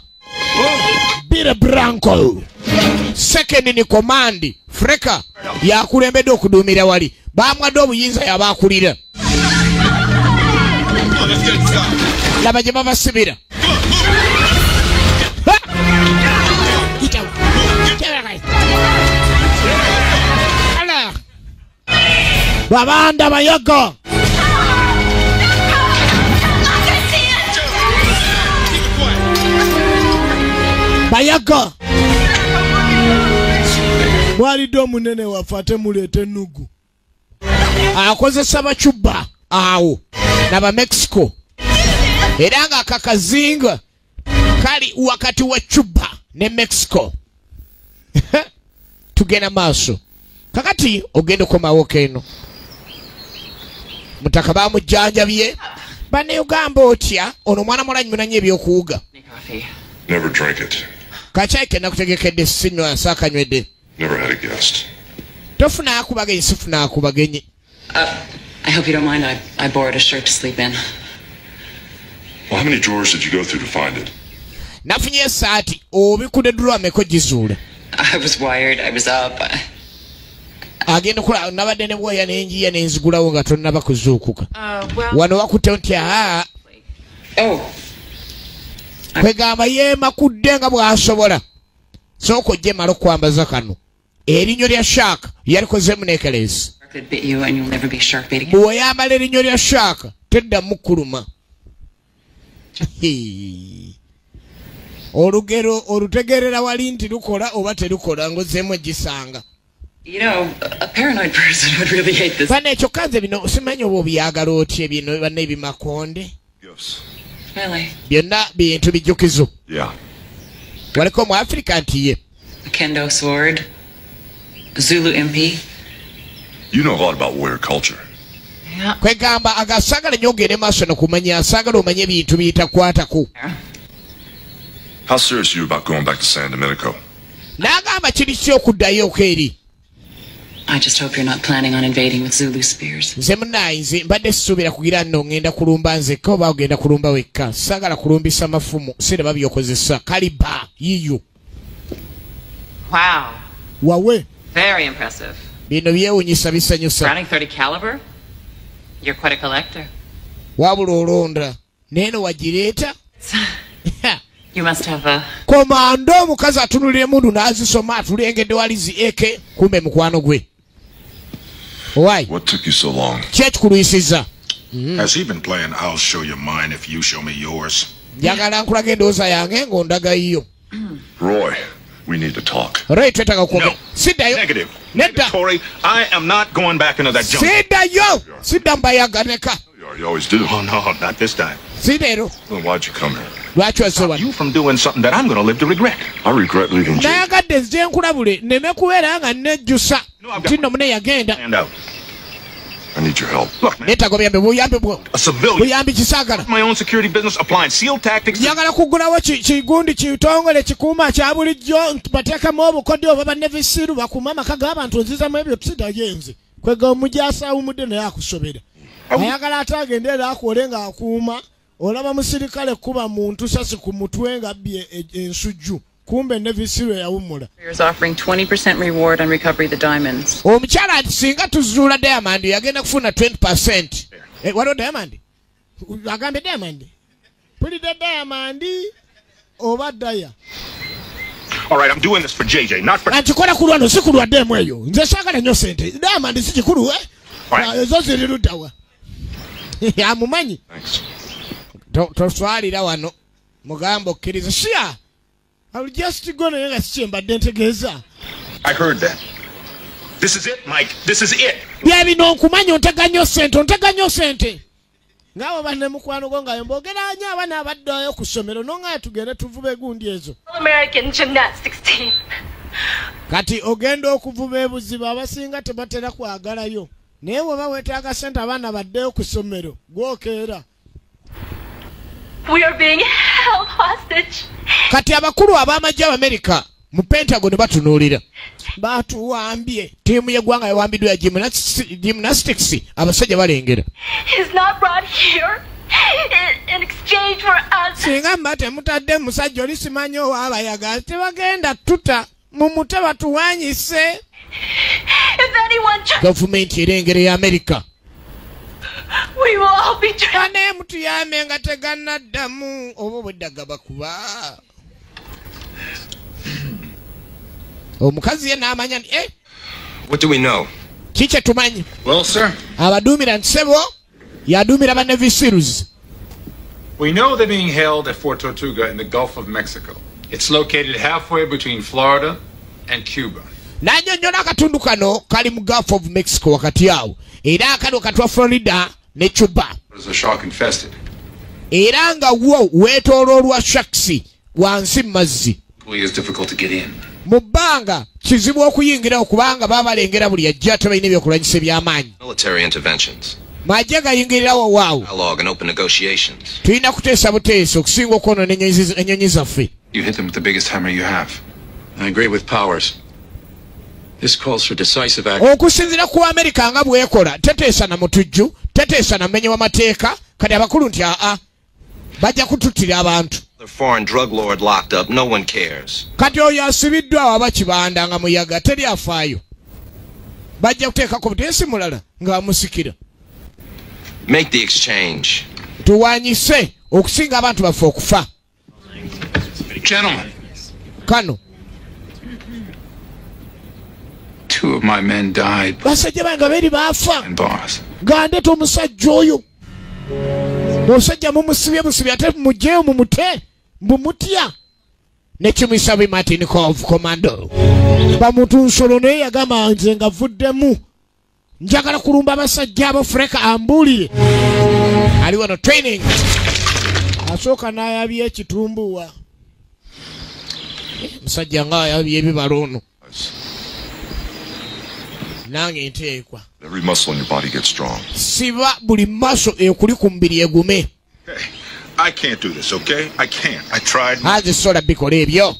Bire Branco. Second in command. Freka yakulembedde okuduumira wali. Bamwadde obuyinza yabakulira. Laba gye babasibira. Babanda bayaga. Bayaga. Mwalidde omunene waffe ate muleete ennugu. Akozesa bacuba awo n'aba Mexico. Era nga akakazinga kali wakati wa Cuba ne Mexico. Tugenda maaso. Kakati ogenda komawo keno. Mutaka bamujjanjabye. Bannayugamba otya ono mwana mulanyi munanye ebyokuwuga. Never drank it. Kachai kena kutegekedde sinywa nsakanywedde. Never had a guest. Tofuna akubagenyi sifuna akubagenyi. I hope you don't mind. I borrowed a shirt to sleep in. Well, how many drawers did you go through to find it? Nafunye esaati obikude drawer ameko gizuule. I was wired. I was up. Agenda kula nabadde ne bwoya n'enjiya n'enzigulawo nga tonnaba kuzuukuka. Wano wakutte nti kwegamba yeemakudde nga bw'asobola. Sooka ojje mala okwambaza kano. Erinnyo lya Shark yalikozeemu neekaleesi. Bw'oyambala erinnyo lya Shark teddamu kuluma. Olugero olutegerera wali nti lukola oba terukola ngozeemu gisanga. You know, a paranoid person would really hate this. Bana ekyo kanze bino simanyi oba obyagala otya bino banna ebimakonde. Really? Byonna bintu bijjukizo. Yeah. Waliko mu Africa nti ye. A kendo sword. Zulu MP. You know a lot about warrior culture. Yeah. Kwegamba agasagala nnyo ogende maaso nokumanya asagala omanye ebintu biyitakwatako. How serious are you about going back to San Domenico? N'agamba kiri ki okuddayo eri. I just hope you're not planning on invading with Zulu spears. Nze munayinze mbadde sisuubira kugira nno ngenda kulumba nzekka oba ogenda kulumba wekka. Sagala kulumbisa mafumu sireba byokozesa kaliba yiyo. Wow. Wawe. Very impressive. Bino byewunyisa bisanyusa. Browning 30 caliber? You're quite a collector. Wabula olonda. Neeno wagireeta? You must have a... Komando omukazi atunulira emundu n'azisoma atulengedde walizi eke kumbe mukwano gwe. Why? What took you so long? Kyekikuluisiza. Has he been playing I'll show you mine if you show me yours? Njagala nkulaga endowooza yange ng'ondaga yiyo. Roy, we need to talk. Roy, twetaaga kukoga. No. Siddayo. Negative. Nedda. Tory, I am not going back into that junk. Siddayo. Sidda mbayaganeka. You always do. Oh, no, not this time. Sidero. Well, why'd you come here? Lwaki wasoba? You from doing something that I'm going to live to regret. I regret leaving Jay. Nayagadde nze nkulabule nneme kubeera nga nnejjusa nti nno mune yagenda. Stand out. I need your help. Look, man. Neetaaga obuyambi buyambi bwo. A civilian. Buyambi kisaagala. My own security business applying SEAL tactics. Njagala kuggulawo kigundi kitongole kikuuma kya bulijjo bateekamu obukodyo oba bannevisiru bakuuma amaka g'abantu onzizamu ebyo tusidayo enze. Kwega omujaasi awumudde naye akusobera. Ayagala ate agende era akole nga akuuma olaba musirikale kuba muntu sasi ku mutwe nga abbye ensujju. Kumbe nevisiru yawumula. Is offering 20% reward on recovery the diamonds. Omukyala ati singa tuzuula Diamond yagenda kufuna 20%. Waliwo Diamond? Agambe Diamond? Pulidde Diamond oba Daya? All right, I'm doing this for JJ, not for... Nkikola ku lwano si ku lwaddeemu eyo. Nze saagala nnyo sente. Diamond si kikulu ezo ziri luddawa. Amumanyi. Toswalira wano. Mugamba okkiriza. Shia! I'll just go to the chamber, I heard that. This is it, Mike. This is it. Yabi no kumanyo ntaganyo sente. Ngawo banne mukwano gonga yembogera nya abana abaddayo ku ssomero nonga tugende tuvuba gundi ezo. American gymnastics team. Kati ogenda okuvuba ebuziba abasinga tebatera kwagalayo. Naye bwe weetaaga sente abana baddeyo ku ssomero gwokeera. We are being held hostage. Kati abakulu ab'amajje America mu Pentagon batunuulira. Batuwambye. Tiimu y'eggwanga yawambiddwa ya gymnastics abasajja balengera. He's not brought here in exchange for us. Singa mba temutadde musajja oli simanyi owaabayaga tebagenda tuta mu mute batuwanyise. If anyone gavumenti erengera ya America. We will all be drowned. Naye mutuyambe nga tegannaddamu oba obweddaga bakuba. Omukazi ye n'amanya nti What do we know? Kiki tumanyi? Well, sir. Abaduumira nti sebo yaduumira ba Navy SEALs. We know they're being held at Fort Tortuga in the Gulf of Mexico. It's located halfway between Florida and Cuba. N'annyonnyola akatundu kano kali mu Gulf of Mexico wakati awo. Era akano katwa Florida ne Cuba. Is the shark infested? Era nga wo weetooloolwa sharks wansi mu mazzi. It's difficult to get in. Mu bbanga kizibu okuyingira okubanga baabalengera buli ajja tebalina ebyokulwanyisa eby'amaanyi. Military interventions. Majje gayingirirawo waawo. Dialogue and open negotiations. Tulina kuteesa buteesa okusinga okwonoona ennyonyi zaffe. You hit them with the biggest hammer you have. I agree with Powers. This calls for decisive action. Okusinzira ku America nga bwekola teteesa na mutujju teteesa na mmenye w'amateeka kati abakulu nti bajja kututira abantu. The foreign drug lord locked up. No one cares. Kati oyo asibiddwa aba kibanda nga muyaga teri afaayo. Bajja kuteeka ku buteesi mulala nga amusikira. Make the exchange. Tuwanyise okusinga abantu baffe okufa. Gentlemen. Kano. 2 of my men died. Basajja bange beri baafa. And boss. Gandeta omusajja oyo. Musajja mumusibye ate mujjeyo mumute. Mbumutya. Nekimwisa Martinikov commando. Bamuntu nsolo naye yagamba nze nga vuddemu. Njagala kulumba abasajja abafreka ambulire. Ali wano training. Asooka n'ayabya ekitumbuwa. Musajja nga ayabya ebibala ono. Nange nteekwa. Every muscle in your body gets strong. Siba buli muscle ekuli ku mubiri egume. I can't do this, okay? I can't. I tried. Azisola bikola ebyo.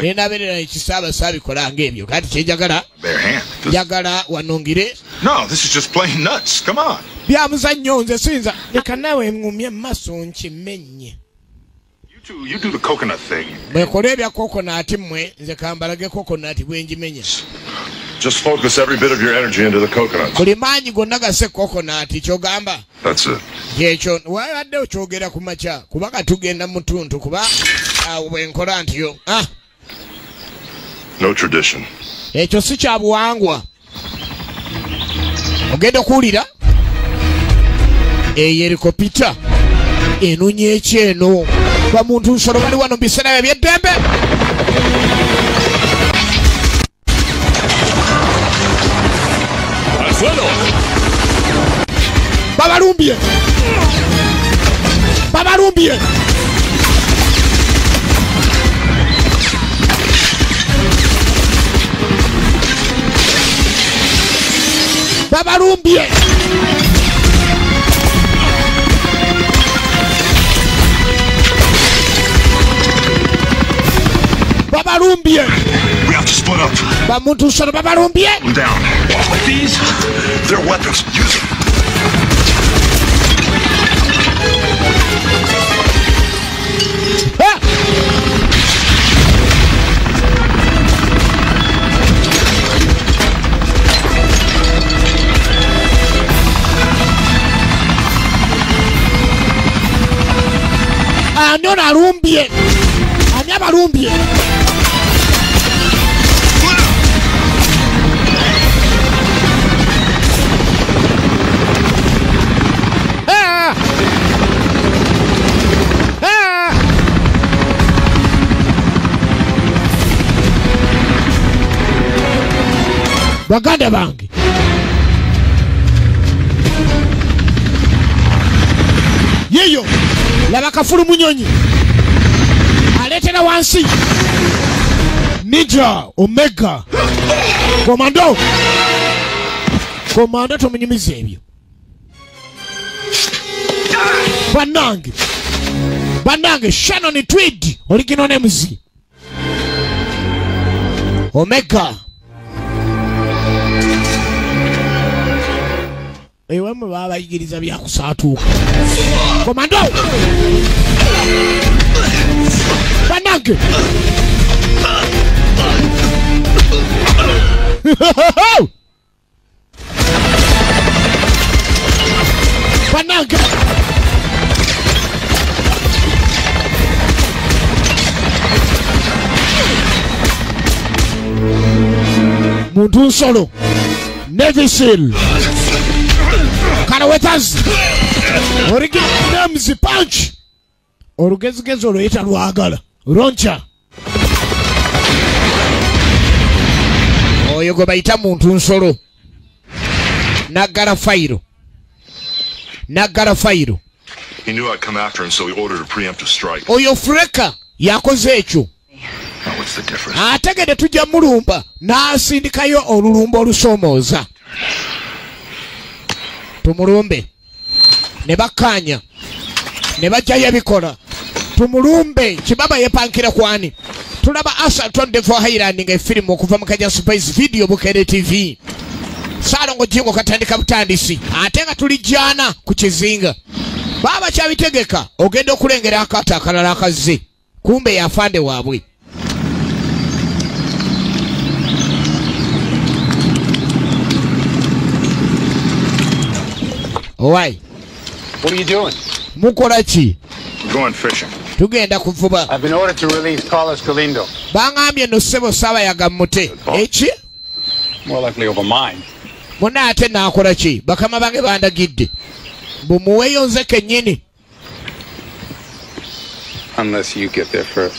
Nenaberera ekisaba sabikola ng'ebyo. Kati kyejagala. Bare hand. Jagala wanongire. No, this is just plain nuts. Come on. Byamuzannyo nze sinza. Leka nawe ngumye maso nkimenye. You do the coconut thing. Bwekola ebya coconut mmwe nze kambalage coconut bwenjimenya. Just focus every bit of your energy into the coconuts. Buli maanyi gonna gase coconut kyogamba. That's it. Yekyo wabadde okyogera ku makya kuba katugenda mutuntu kuba awo bwenkola ntiyo. No tradition. Ekyo si kya buwangwa. Ogenda okuwulira helikopita enonye ekyeno bamuntu nsolo bali wano biseera by'eddembe. Babalumbye. Babalumbye. Babalumbye. Babalumbye. We have to split up. Bamuntu nsolo babalumbye. I'm down. These, they're weapons. Use them. Ani ono alumbye. Ani abalumbye. Baganda bange. Yeyo laba kafulu munyonyi aletera wansi Ninja Omega Komando tomunyumiza ebyo Banange Shannon Tweed original names Omega ewe mwe babayigiriza byakusaatuuka Komando Banange Banange muntu nsolo Navy Seal Karawetazi original names punch orugezigezi oluyita lwagala roncha oyo gwe bayita muntu nsolo Naggala fayiro He knew I'd come after him, so he ordered a preemptive strike. oyo freka yakoze ekyo Now what's the difference? ategede tujja mulumba n'asindikayo olulumba olusoomooza tumulumbe ne bakkaanya ne bajjayo ebikola tumulumbe kibaba yepankira kwani tulaba Assault on Devil Island ng'efirimu okuva mu Kajja Spice Video Bukere TV. Salongo Jingo katandika butandisi ate nga tulijjana ku kizinga. Baba kyabitegeka ogenda okulengera akati akalala akazze. Kumbe yafande waabwe. Why? What are you doing? Mukola ki? Going fishing. Tugenda kuvuba. I've been ordered to release Carlos Galindo. Bangambye no ssebo Saabayaga Mute. Eki? More likely over mine. Muna ate naakola ki? Bakama bange bandagidde. Bumuweeyo nze kennyini. Unless you get there first.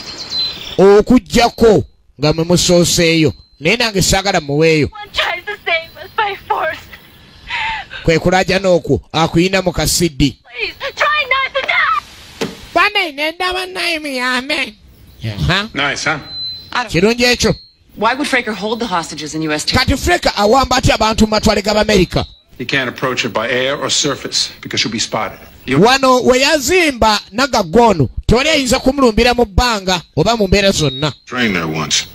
Okujjako nga mwe musooseeyo. Naye nange saagala muweeyo. Tries to save us by force. Kwe kulaja n'okwo akuyina mu kasiddi. Please, try not to die. Bane nenda bannaye muyambe. Nice, huh? Kirungi ekyo. Why would Fraker hold the hostages in U.S. Kati Fraker awamba atya abantu mu matwale g'Amerika? You can't approach her by air or surface because she'll be spotted. Wano we yazimba nagaggonu tewali ayinza kumulumbira mu bbanga oba mu mbeera zonna. Trained there once.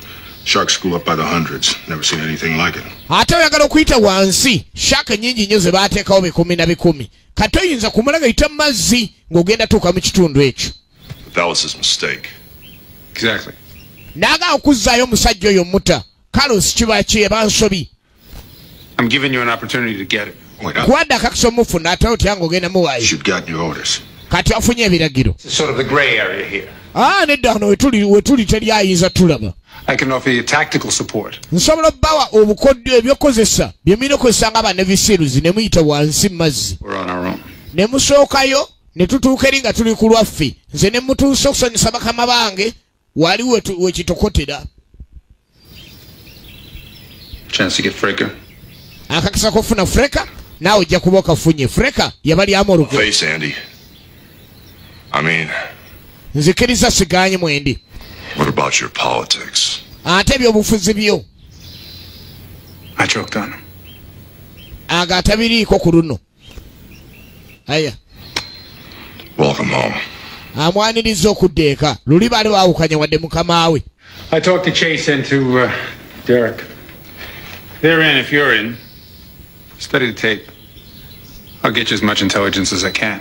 Sharks grew up by the hundreds. Never seen anything like it. Ate oyagala okuyita wansi shaka nyingi nnyo ze baateekawo bikumi na bikumi. Kati oyinza kumulaga yita mu mazzi ng'ogenda tuuka mu kitundu ekyo. That was his mistake. Exactly. Naaga okuzzaayo omusajja oyo muta. Carlos kiba kyeba nsobi. I'm giving you an opportunity to get it. Kuwadde akakisa omufuna ate otya ng'ogenda muwaayo. You've gotten your orders. Kati afunye ebiragiro. It's sort of the gray area here. Nedda wano we tuli teri ayinza tulaba. I can offer you tactical support. Nsobola obbawa obukodyo ebyokozesa bye mulina okozesa nga ba-Navy Seals ne muyita wansi mu mazzi. We're on our own. Ne musookayo ne tutuuka eri nga tuli ku lwaffe. Nze ne mutuusa okusanyusa bakama bange wali we kitokotera. Chance to get Fraker. Akakisa kofuna Fraker naawe ojja kuba okafunye. Fraker yabali amoluko. Face, Andy. I mean, nzikiriza siganye mwendi. What about your politics? Ate by'obufuzi byo. I choked on him. Aga atabiriiko ku luno. Aya. Welcome home. Amwaniriza okudda eka. Luli baali baawukanya wadde mukama we. I talked to Chase and to Derek. They're in if you're in. Study the tape. I'll get you as much intelligence as I can.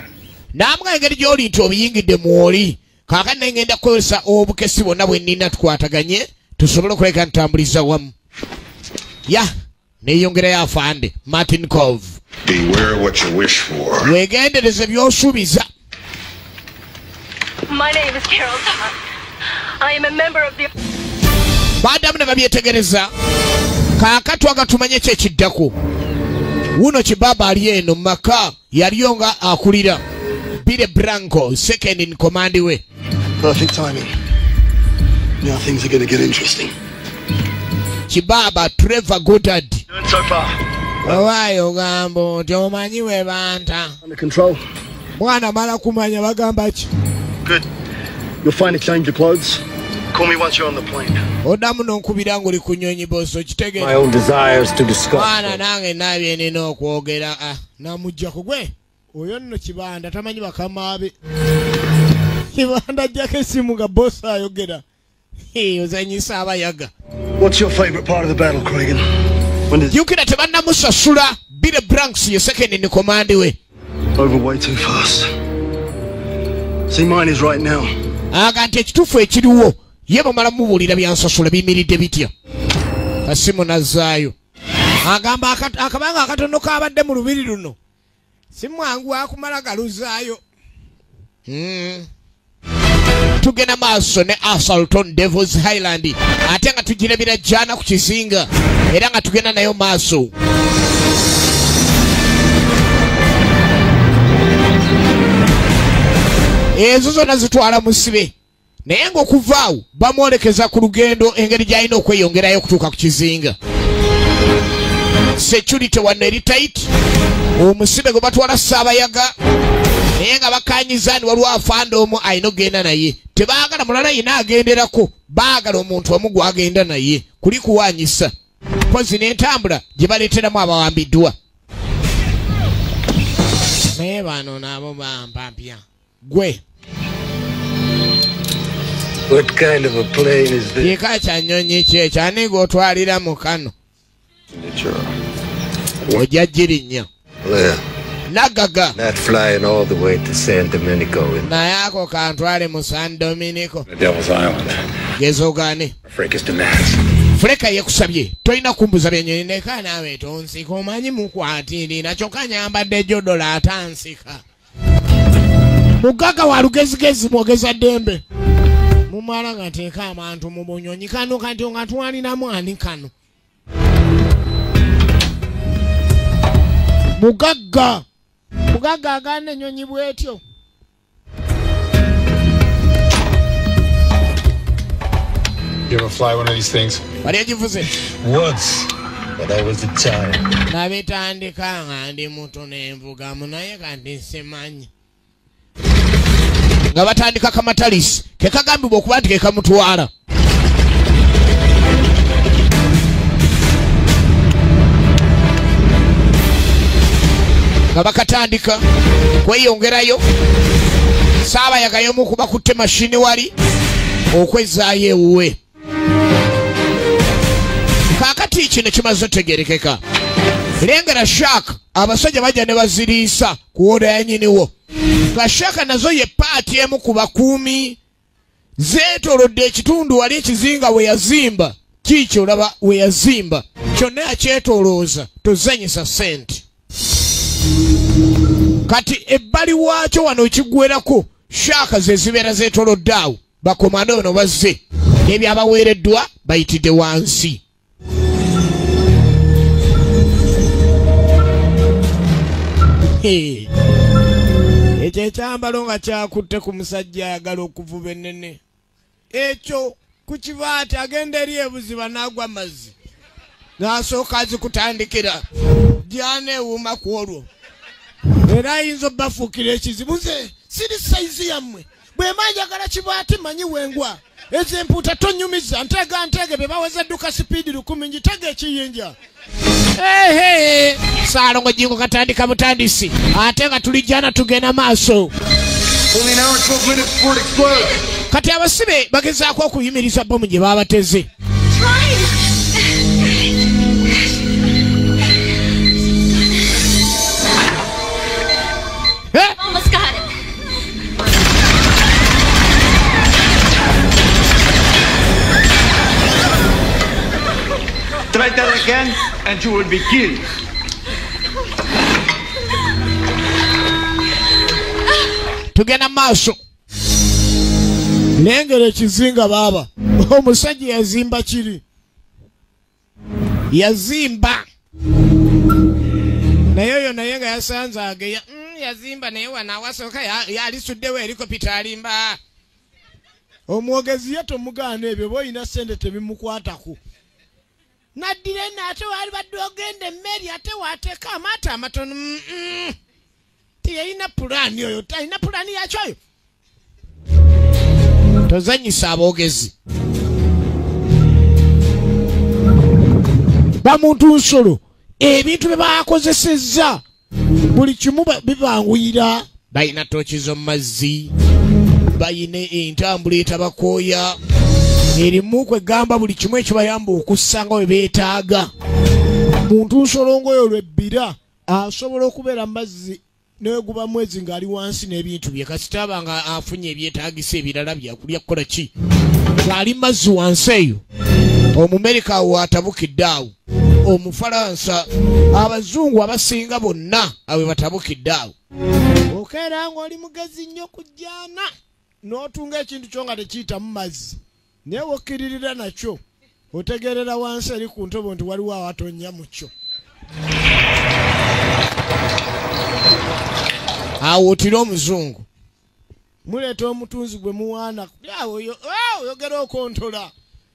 Namwe engeri gy'oli nti obiyingidde mwoli. Kaakati naye ngenda kukozesa obukesi bwonna bwe nnina tukwataganye tusobole okuleka ntambuliza wamu. Neeyongerayo afande Martin Cove. Beware what you wish for. Weegendereze by'osuubiza. My name is Carol Todd. I am a member of the... Baadamu ne babyetegereza. Kaakati waga tumanye kyekiddako. Wuno kibaba ali eno mu maka yaliyo nga akulira. Billy Branco, second in command we. Perfect timing. Now things are going to get interesting. Kibaba Trevor Goddard. Doing so far. Owayo gambo tomanyi we banta. Under control. Mwana mala kumanya bagamba ki? Good. You'll find a change of clothes. Call me once you're on the plane. Odamu nonkubira ngoli kunyonyi boso kitegere. My own desires to discuss. Mwana nange nabye nina okwogera namujja kugwe. Oyo nno kibanda tamanyi bakama be. Kibanda jjako essimu nga boss ayogera. Ozanyisa abayaga. What's your favorite part of the battle, Cragen? Yukira tebannamusasula. Billy Branks ye second in command we. Over way too fast. See, mine is right now. Aga nti ekituufu ekiriwo ye bamala mubuulira byansasula biyimiridde bitya. Kasimu nazzaayo. Agamba akabanga akatono kabadde mu lubiri luno. Si mwangu akumala galuzaayo. Tugenda maaso ne Assault on Devil's Island. Ate nga tugirabira jjana ku kizinga. Era nga tugenda nayo maaso. Ezo zonna zitwala musibe. Naye ng'okuvaawo bamwolekeza ku lugendo engeri gy'alina okweyongerayo okutuuka ku kizinga. Security wano eri tight. Omusibe gwe batwala Saabayaga. Naye nga bakanyiza ni waliwo afande omu alina okugenda naye. Tebaagala mulala yina agenderako. Baagala omuntu omu gw'agenda naye. Kuli kuwaanyisa. Mpozi n'entambula gye baleeteramu abawambiddwa. Naye bano nabo bampampya. Gwe. What kind of a plane is this? Yeka kyanyonyi kye kyani gotwalira mu kano. Ojja jirinya. Well, Nagaga. not flying all the way to San Domenico. Naye ako kantwale mu San Domenico. The Devil's Island. Gezo gani? Fracas demands. Freka yekusabye tolina kumbuza byennyonyi neka naawe tonsika omanyi mukwatirira kyokka nyambadde $1 atansika. Mugaga wa lugezigezi mwogeza ddembe. Mumala nga teeka abantu mu bunyonyi kano kati nga twalinamu ani kano. Mugaga agana ennyonyi bwetyo. You ever fly one of these things? Wali egivuze? Once, but I was a child. Nabitandika nga ndi muto n'envugamu naye kati simanyi. Nga batandika kamatalisi kekagambibwa okuba nti kekamutwala. Nga bakatandika kweyongerayo Saabayaga mu kuba kutte mashini wali okwezaayo ewuwe. Kaakati kino kimaze otegeerekeka. Lengera Shark abasajja bajja ne baziriisa ku wooda ya nnyiniwo. Nga Shark nazo ye paati emu ku bakuumi zeetoolodde ekitundu wali ekizinga we yazimba. Kiikyo olaba we yazimba kyonna yakyetoolooza tozanyisa sente. Kati ebbali waakyo wano ekiggwerako Shark ze zibeera zeetoolodde awo bakomando ono bazze n'ebyabaweereddwa bayitidde wansi. Ekyo ekyambalo nga kyakutte ku musajja ayagala okuvuba ennene. Ekyo ku kibaati agenda eri ebuziba n'agwa mazzi. N'asooka azikutandikira. Gyana ewuuma ku olwo. Era ayinza obbafuukira ekizibu ze siri sayizi yammwe. Bwe manjagala kibaati manyi wengwa. Ezo empuuta tonnyumiza ntege be baweza edduka sipiidi 10 njitege ekiyinja. Saalongo jingo katandika butandisi ate nga tulijjana tugenda maaso. Kati abasibe bagezaako okuyimiriza bomu gye baabateze. Almost got it. Try that again and you will be killed. Tugenda maaso. Lengera ekizinga baaba. Omusajja yazimba kiri. Yazimba. Naye oyo naye nga yasanze ageya. Yazimba naye wanawasooka yalisuddewo helikopita alimba. Omwogezi ye tomugaana ebyo boyina sente tebimukwatako. Naddire ate wali badde ogenda emmeri ate waateeka amaato amatono. Tiyalina pulaani oyo talina pulaani yakyo oyo. Tozanyisa aboogezi. Bamuntu nsolo ebintu bye baakozesezza buli kimu bibanguyira. Balina tooki z'omu mazzi, balina entambula etabakooya, erimu kwegamba buli kimu ekibayamba okussanga we beetaaga. Muntu nsolo ng'oyo lwebbira asobola okubeera mu mazzi neweguba mwezi ng'ali wansi n'ebintu bye kasita aba nga afunye ebyetaagisa ebirala byakulya kukola ki ng'ali mazzi wansi eyo. Omumerika awo atabukidde awo, Omufalansa, Abazungu abasinga bonna awe batabukidde awo. Okeera ng'oli mugezi nnyo kujjaana n'otunga ekintu kyo nga tekiyita mu mazzi naye wokkiririra nakyo otegerera wansi eri ku ntobo nti waliwo awatonnya mu kyo. Awo otira Omuzungu muleeta omutunzi gwe muwaana oyogera okontola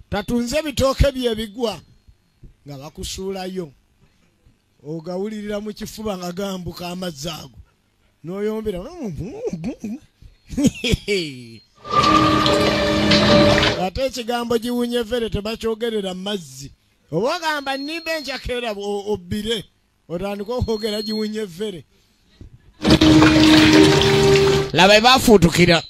tatunze bitooke bye bigwa nga bakusuulayo ogawulirira mu kifuba nga gambuka amazzi ago n'oyombera ate ekigambo giwunye vere tebakyogerera mu mazzi. Oba ogamba nnimba enjakeera obbire otandika okwogera giwunye vere. Laba ebaafuutukira.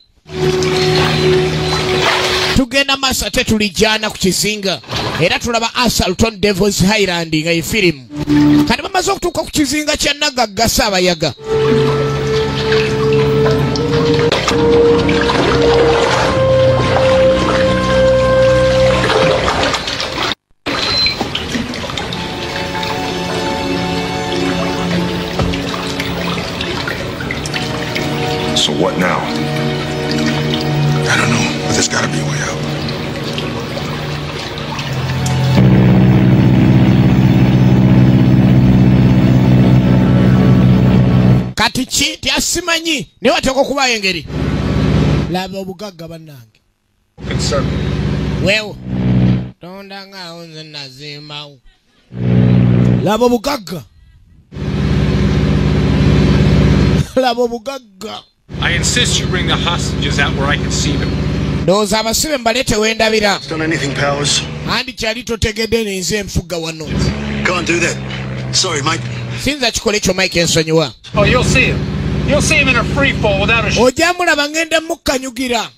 tugenda masa tetulijana ku kizinga era tulaba Assaulton Devils Highland nga ifilimu kati bamaze okutuuka ku kizinga kya Nagagga Saabayaga. So what now? I don't know, but there's gotta be a way out. Kati ki tyasimanyi ne wateeka okuba engeri. Laba obugagga bannange. Weewo. Tonda ngaawo nze nazimbawo. Laba obugagga. Laba obugagga. I insist you bring the hostages out where I can see them. Ndowooza abasibe mbalete wendabira. Done anything, Powers? Andi kyali totegedde nenze enfuga wano. Can't do that. Sorry, mate. Sinza kikola ekyo Mike ensonyiwa. Oh, you'll see him. You'll see him in a free fall without a ojja mulaba ngenda mukkanyugira.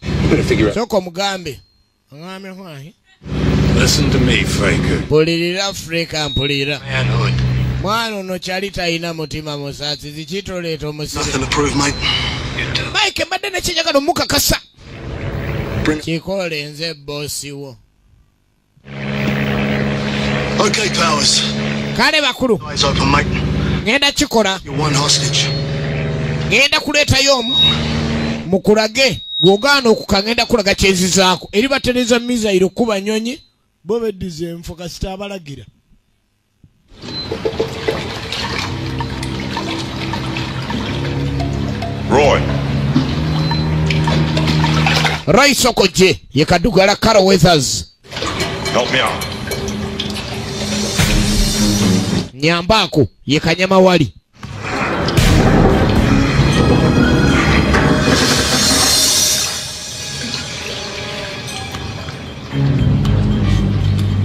Sooka omugambe. Ngambe hwahi. Listen to me, Fraker. Mpulirira Fraker, mpulirira. Manhood. Mwana ono kyali talina mutima musaasi zikitoleeta omusire. Nothing to prove, mate. Mike mbadde nekinjagala omukakasa. Kikole nze bossi wo. Okay, Powers. Kale bakulu. Eyes open, mate. Ngenda kikola. You're one hostage. Ngenda kuleetayo omu. Mukulage. Bw'ogaana okuka ngenda kulaga kyezizaako. Eri batereza mizayiro kuba nyonyi. Bo beddiza enfo kasita abalagira. Roy. Roy Sokoje ye Kadugala Carol Weathers. Help me out. Nyambako ye Kanyama Wali.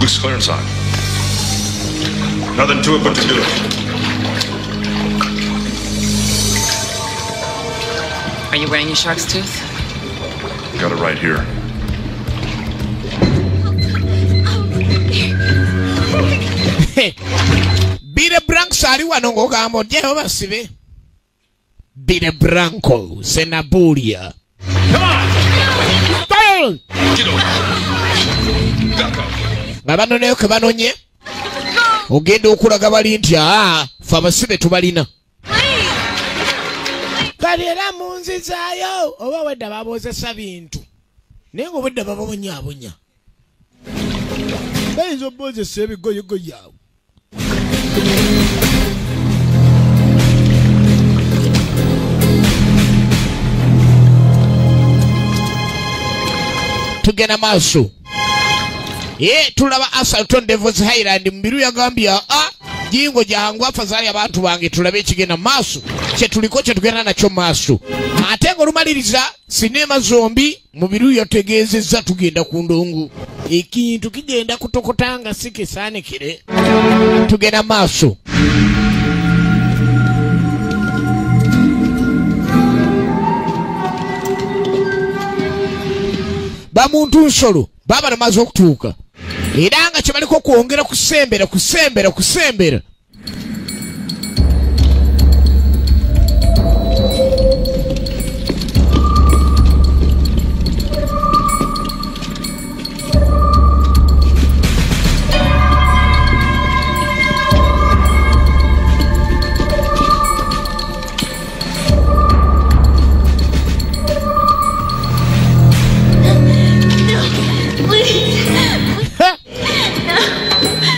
Loose clearance on. Nothing to it but to do it. Are you wearing your shark's tooth? Got it right here. Bile Branco ali wano ng'ogamba odyeyo basibe. Bile Branco, Senabulia. Come on! Fire! Get over. Back up. Nga banoneyo ke banonye. Ogenda okulaga bali nti fe abasibe tubalina. Kali era munzizaayo oba wedda baboozesa bintu. Naye ng'obwedda bababonyaabonya. Bayinza obboozesa ebigoyegoye awo. Tugenda maaso. Tulaba Assaulton Devils Highland mbiru yagambye jingo jangu afazali abantu bange tulabe ekigenda maaso kye tuliko kye tugenda nakyo maaso ate ng'olumaliriza sinema zombi mu biru yategeezezza tugenda ku ndongo ekintu kigenda kutokotanga si kisaanikire tugenda maaso. Bamuntu nsolo baba namaze okutuuka era nga kye baliko kwongera kusembera.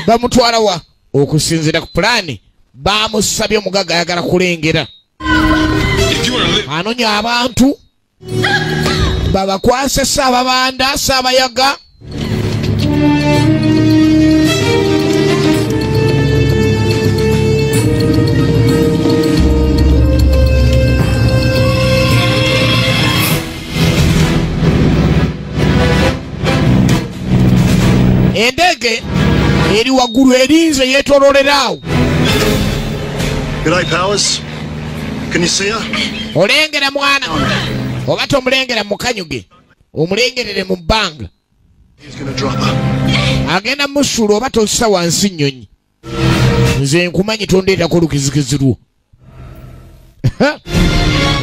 Bamutwala wa okusinzira ku plani bamusabye omugagga ayagala kulengera anonya abantu babakwase Ssaababanda Saabayaga endege eri waggulu erinze yeetololerawo. G'day, Powers. Can you see her? Olengera mwana oba tomulengera mu kanyuge omulengerere mu bbanga agenda musula oba tossa wansi nnyonyi nze nkumanyi tondeetako lukizikizi lwo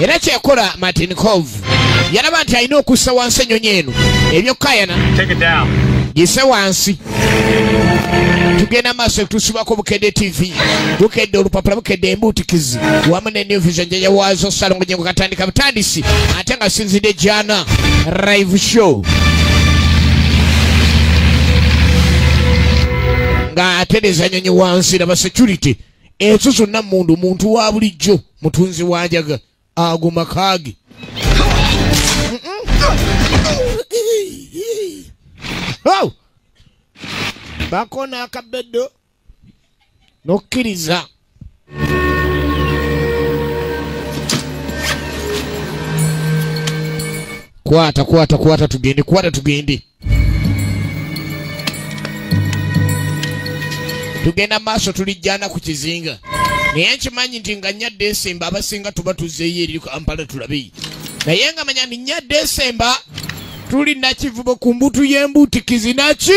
era kyekola Martinkov yalaba nti alina okussa wansi ennyonyi eno ebyokayana gise wansi tugenda maaso tusibako Bukedde TV Bukedde olupapula Bukedde embutikizi wamu ne New Vision jaja waazo salongo jengo katandika butandisi ate nga sinzidde jana live show nga atereza nyonyi wansi na security ezo zonna muntu wa bulijjo mutunzi wanjaga aguma kage oh bakona akabeddo nokkiriza kwata tugende tugenda maaso tulijjana ku kizinga naye nkimanyi nti nga nya Desemba abasinga tuba tuzeeyo eri Kampala tulabe naye nga manya ni nya Desemba tuli na kivubo ku mbutu y'embutikizi naki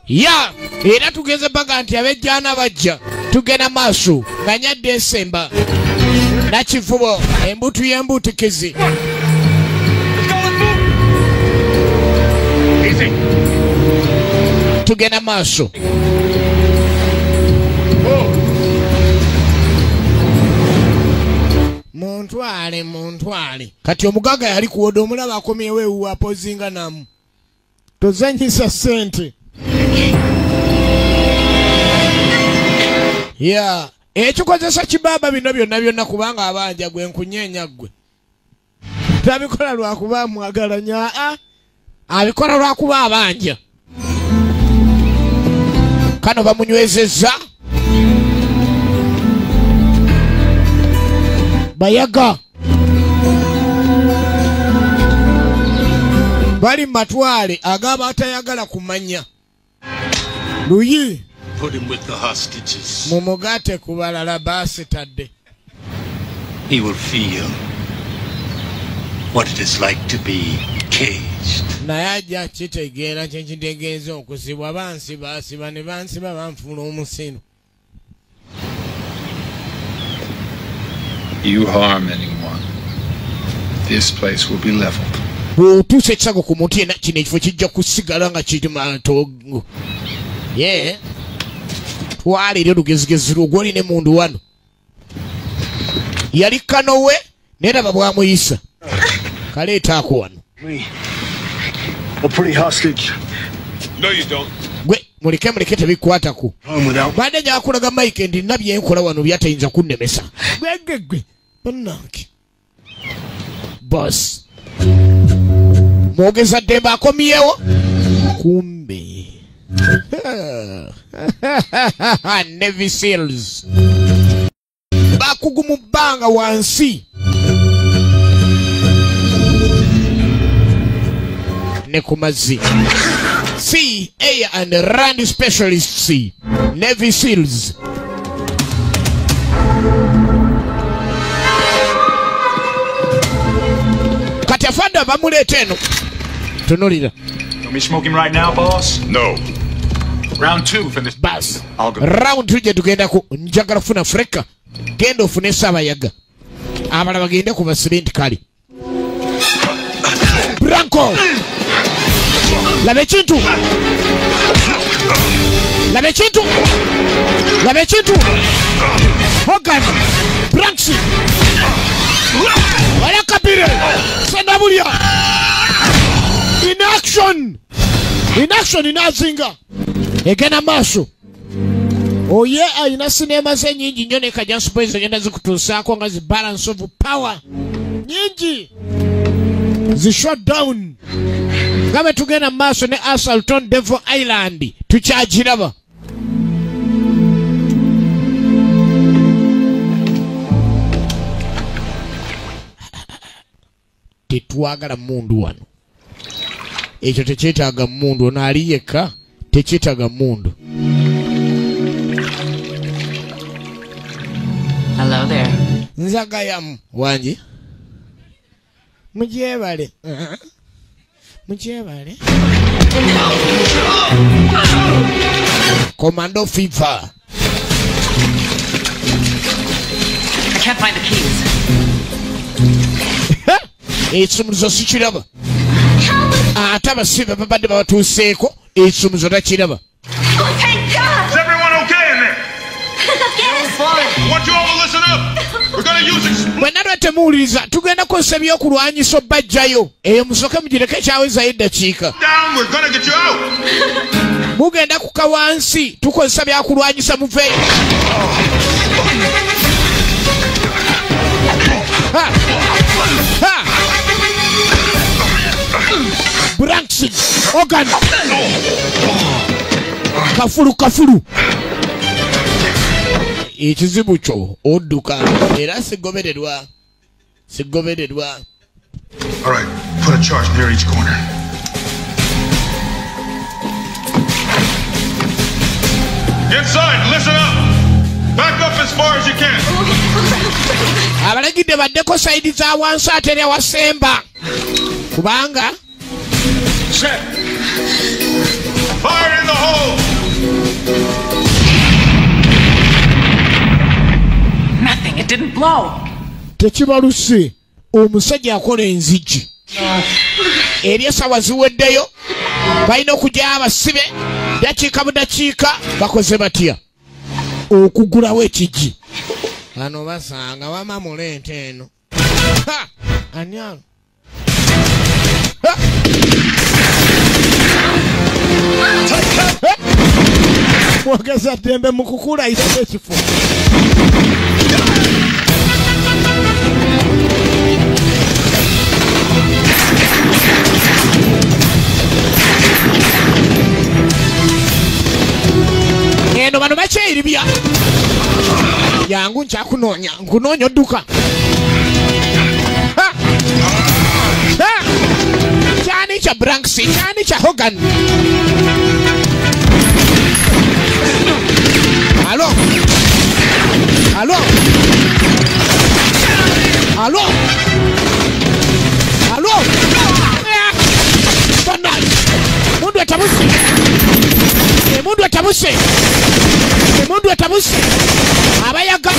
ya era tugeze baga nti abejjana bajja tugenda maaso nga nya Desemba na kivubo embutu y'embutikizi tugenda maaso muntwale kati omugaga yali kuwoda omulaba akomyewo ewuwa apozinga namu tozanyisa sente ya ekikozesa kibaba bino byonna kubanga abanja gwe nkunyenya gwe tabikola lwakuba mwagalanya abikola lwakuba abanja kano bamunywezezza bayaga bali matwale agaba atayagala kumanya luyi Put him with the hostages. mumugate kubalala basi tadde. He will feel what it is like to be caged. naye ajja kitegeera kyekitegeeza okusibwa bansiba ne bansiba banfuula omusino. You harm anyone, this place will be leveled. bw'otuusa ekisago ku muti kino ekifo kijja kusigala nga kiri matogo. ye twalire olugezigezi lwo gw'olina emundu wano yali kanowe neraba bwamuyisa kaleetaako wano. A pretty hostage. No, you don't. gwe muleke tebikwatako badde nyakulaga Mike ndi nabye enkola wano byatayinza kunnemesa gwe bannange boss mwogeza Demba akomyewo kumbe Navy Seals bakugu mu bbanga wansi ne ku mazzi. Sea, Air and Land Specialists, Navy Seals. Kati afanda bamuleeta eno. Tunulira. Want me smoking right now, boss? No. Round 2 for this. Boss. I'll go. Round 2 je tugenda ku njagala kufuna Afrika. Genda ofune Saabayaga. Abala bagende ku basilenti kali. Branco. Labe chintu Hogan Branksi wala kapire Sandabulia in action inazinga egena maso oye ayina sinema ze nyingi nnyo ne Kajansi Boys agenda zikutuusaako nga zi balance of power nyingi zi shut down gabe tugenda maaso ne Assaulton Devil Island tukyagiraba. Tetwagala mundu wano ekyo tekyetaaga mundu ono ali yekka tekyetaaga mundu. Hello there. Nzagayamu wangi mugyebale mugyebale Commando Fever. I can't find the keys. Ekisumuluzo sikiraba. Ate abasibe babadde babatuuseeko ekisumuluzo takiraba. Oh, thank God! Is everyone okay in there? Yes! I want you all to listen up. We're gonna use explosives. Bwe nalwe temuwuliriza tugenda kozesa ebyokulwanyisa obbajjayo eyo musooke mugireko ekyawezayo eddakiika. Down, we're gonna get you out. Mugenda kuka wansi tukozesa byakulwanyisa muveeyo. Branksing, Organ. Kafulu. Ekizibu kyo odduka era sigobererwa. All right, put a charge near each corner. Inside, listen up. Back up as far as you can. Abalagidde baddeko sayidi za wansi ate ne wasemba. Kubanga set. Fire in the hole. Nothing. It didn't blow. Tekibaluse omusajja akola enzigi. Eri esawa ziweddeyo balina okujja abasibe dakiika budakiika bakoze batya okugulawo ekigi. Ano basanga wama mulente eno. Anyalo. Mwageza Dembe mukukula ite ekifo. Eno bano bakyeyiribya. Yangu nkyakunoonya nkunoonya odduka. Kyani kya Branks, kyani kya Hogan. Alo. Bana. Mundu atabuse. Abayaga.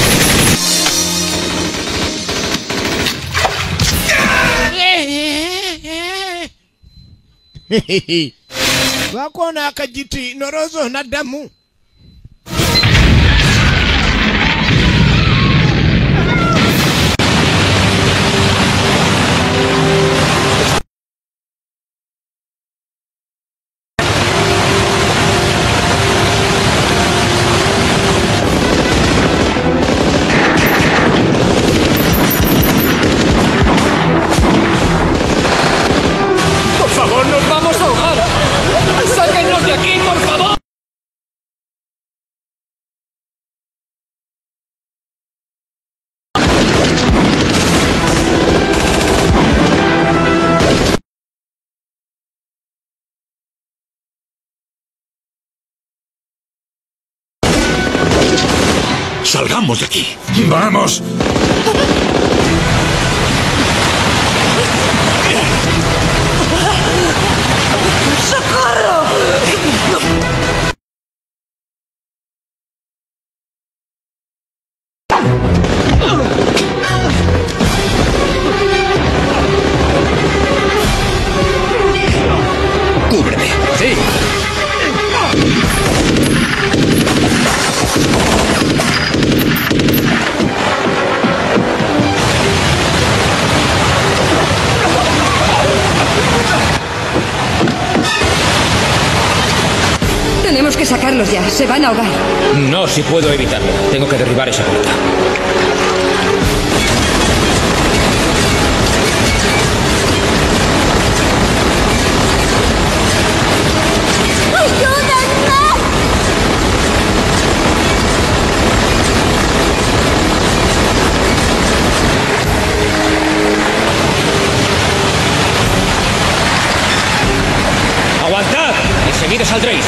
Bakona akajiti norozo nadamu. Salgamos de aquí. ¡Vamos! ¡Socorro! Cúbreme. Sí. Tenemos que sacarlos ya, se van a ahogar. No, si puedo evitarlo. Tengo que derribar esa puerta. ¡Aguantad! Enseguida saldréis.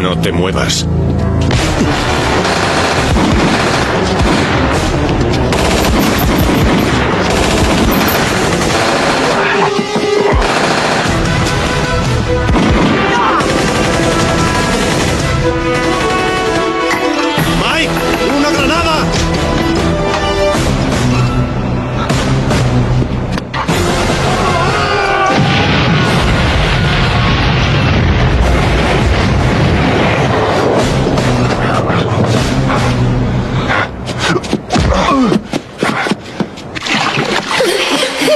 No te muevas. ¡Mike! ¡Una granada!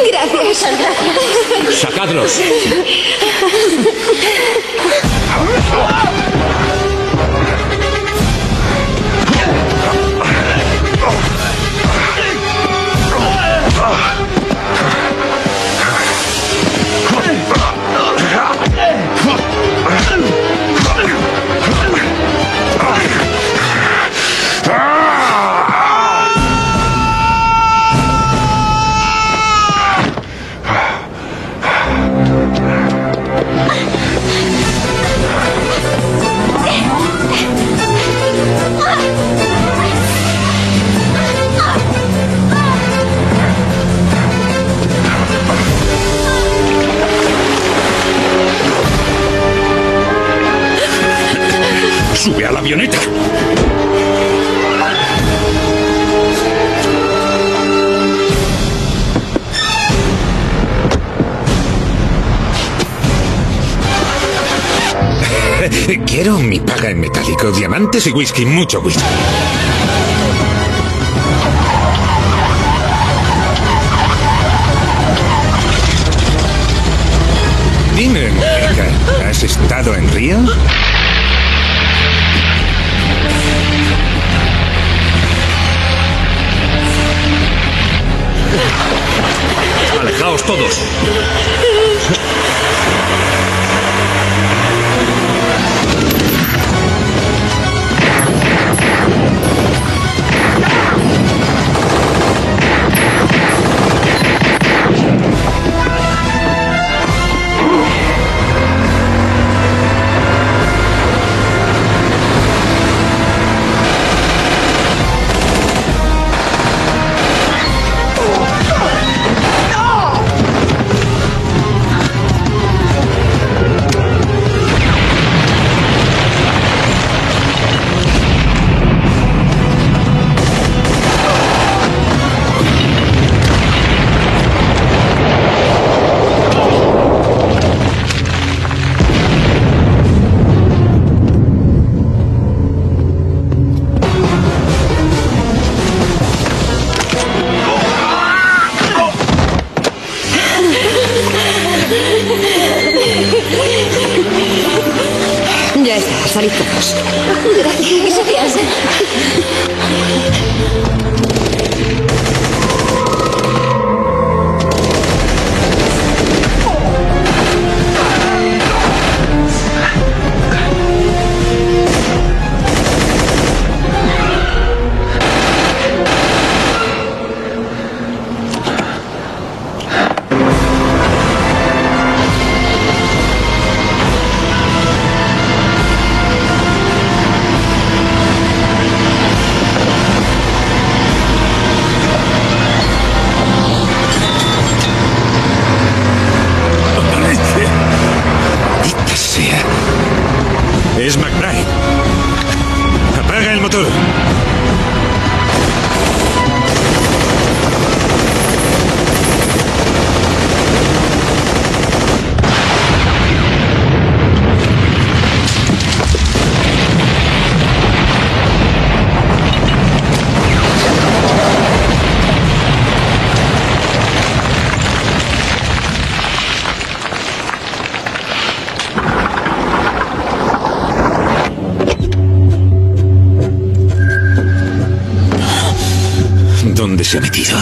Gracias. ¡Sacadlos! ¡Sube a la avioneta! Quiero mi paga en metálico, diamantes y whisky, mucho whisky. Dime, Mónica, ¿has estado en Río? ¡Alejaos todos! Ya está, salid todos. Gracias. Es McBride. Apaga el motor. ¿Dónde se ha metido?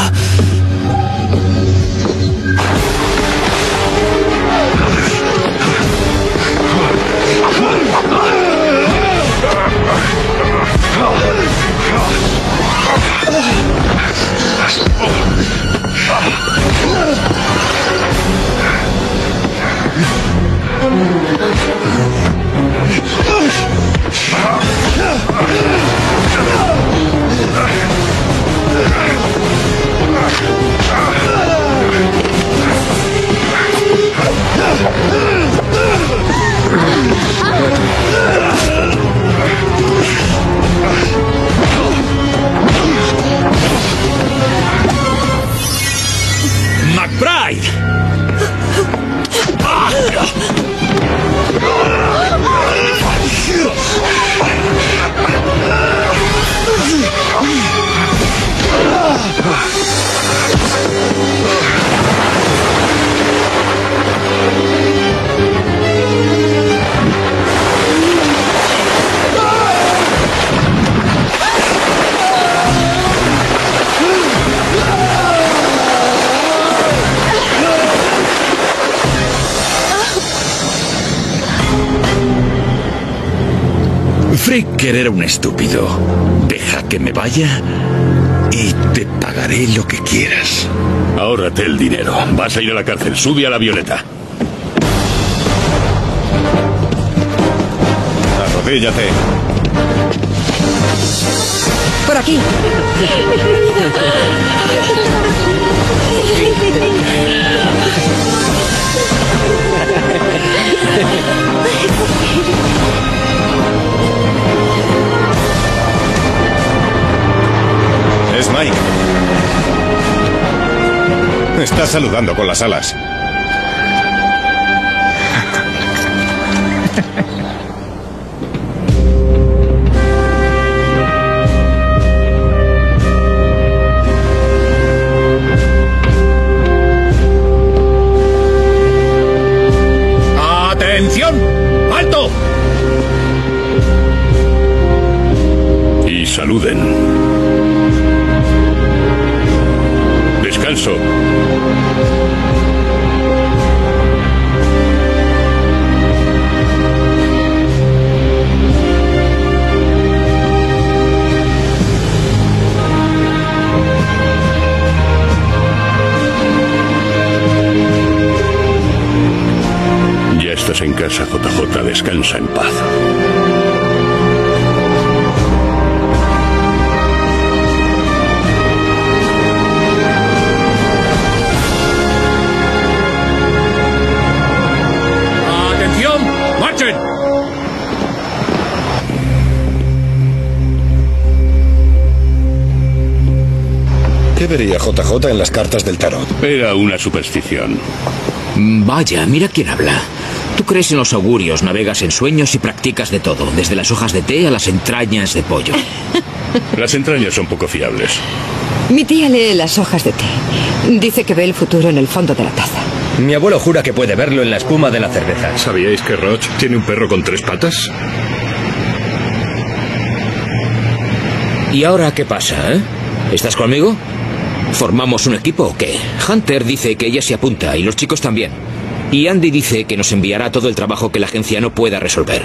Fraker era un estúpido. Deja que me vaya y te pagaré lo que quieras. Ahórrate el dinero. Vas a ir a la cárcel. Sube a la Violeta. Arrodíllate. Por aquí. Es Mike. Está saludando con las alas. ¡Atención! ¡Alto! Y saluden. Descanso. Ya estás en casa, JJ. Descansa en paz. ¡Marchen! ¿Qué vería JJ en las cartas del tarot? Era una superstición. Vaya, mira quién habla. Tú crees en los augurios, navegas en sueños y practicas de todo, desde las hojas de té a las entrañas de pollo. Las entrañas son poco fiables. Mi tía lee las hojas de té. Dice que ve el futuro en el fondo de la taza. Mi abuelo jura que puede verlo en la espuma de la cerveza. ¿Sabíais que Roach tiene un perro con 3 patas? ¿Y ahora qué pasa, eh? ¿Estás conmigo? ¿Formamos un equipo o qué? Hunter dice que ella se apunta y los chicos también. Y Andy dice que nos enviará todo el trabajo que la agencia no pueda resolver.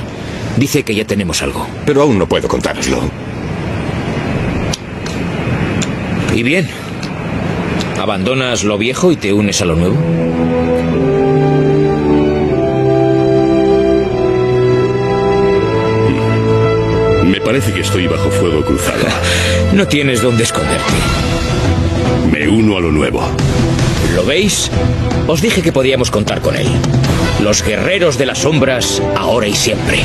Dice que ya tenemos algo. Pero aún no puedo contároslo. ¿Y bien? ¿Abandonas lo viejo y te unes a lo nuevo? Me parece que estoy bajo fuego cruzado. No tienes dónde esconderte. Me uno a lo nuevo. ¿Lo veis? Os dije que podíamos contar con él. Los guerreros de las sombras, ahora y siempre.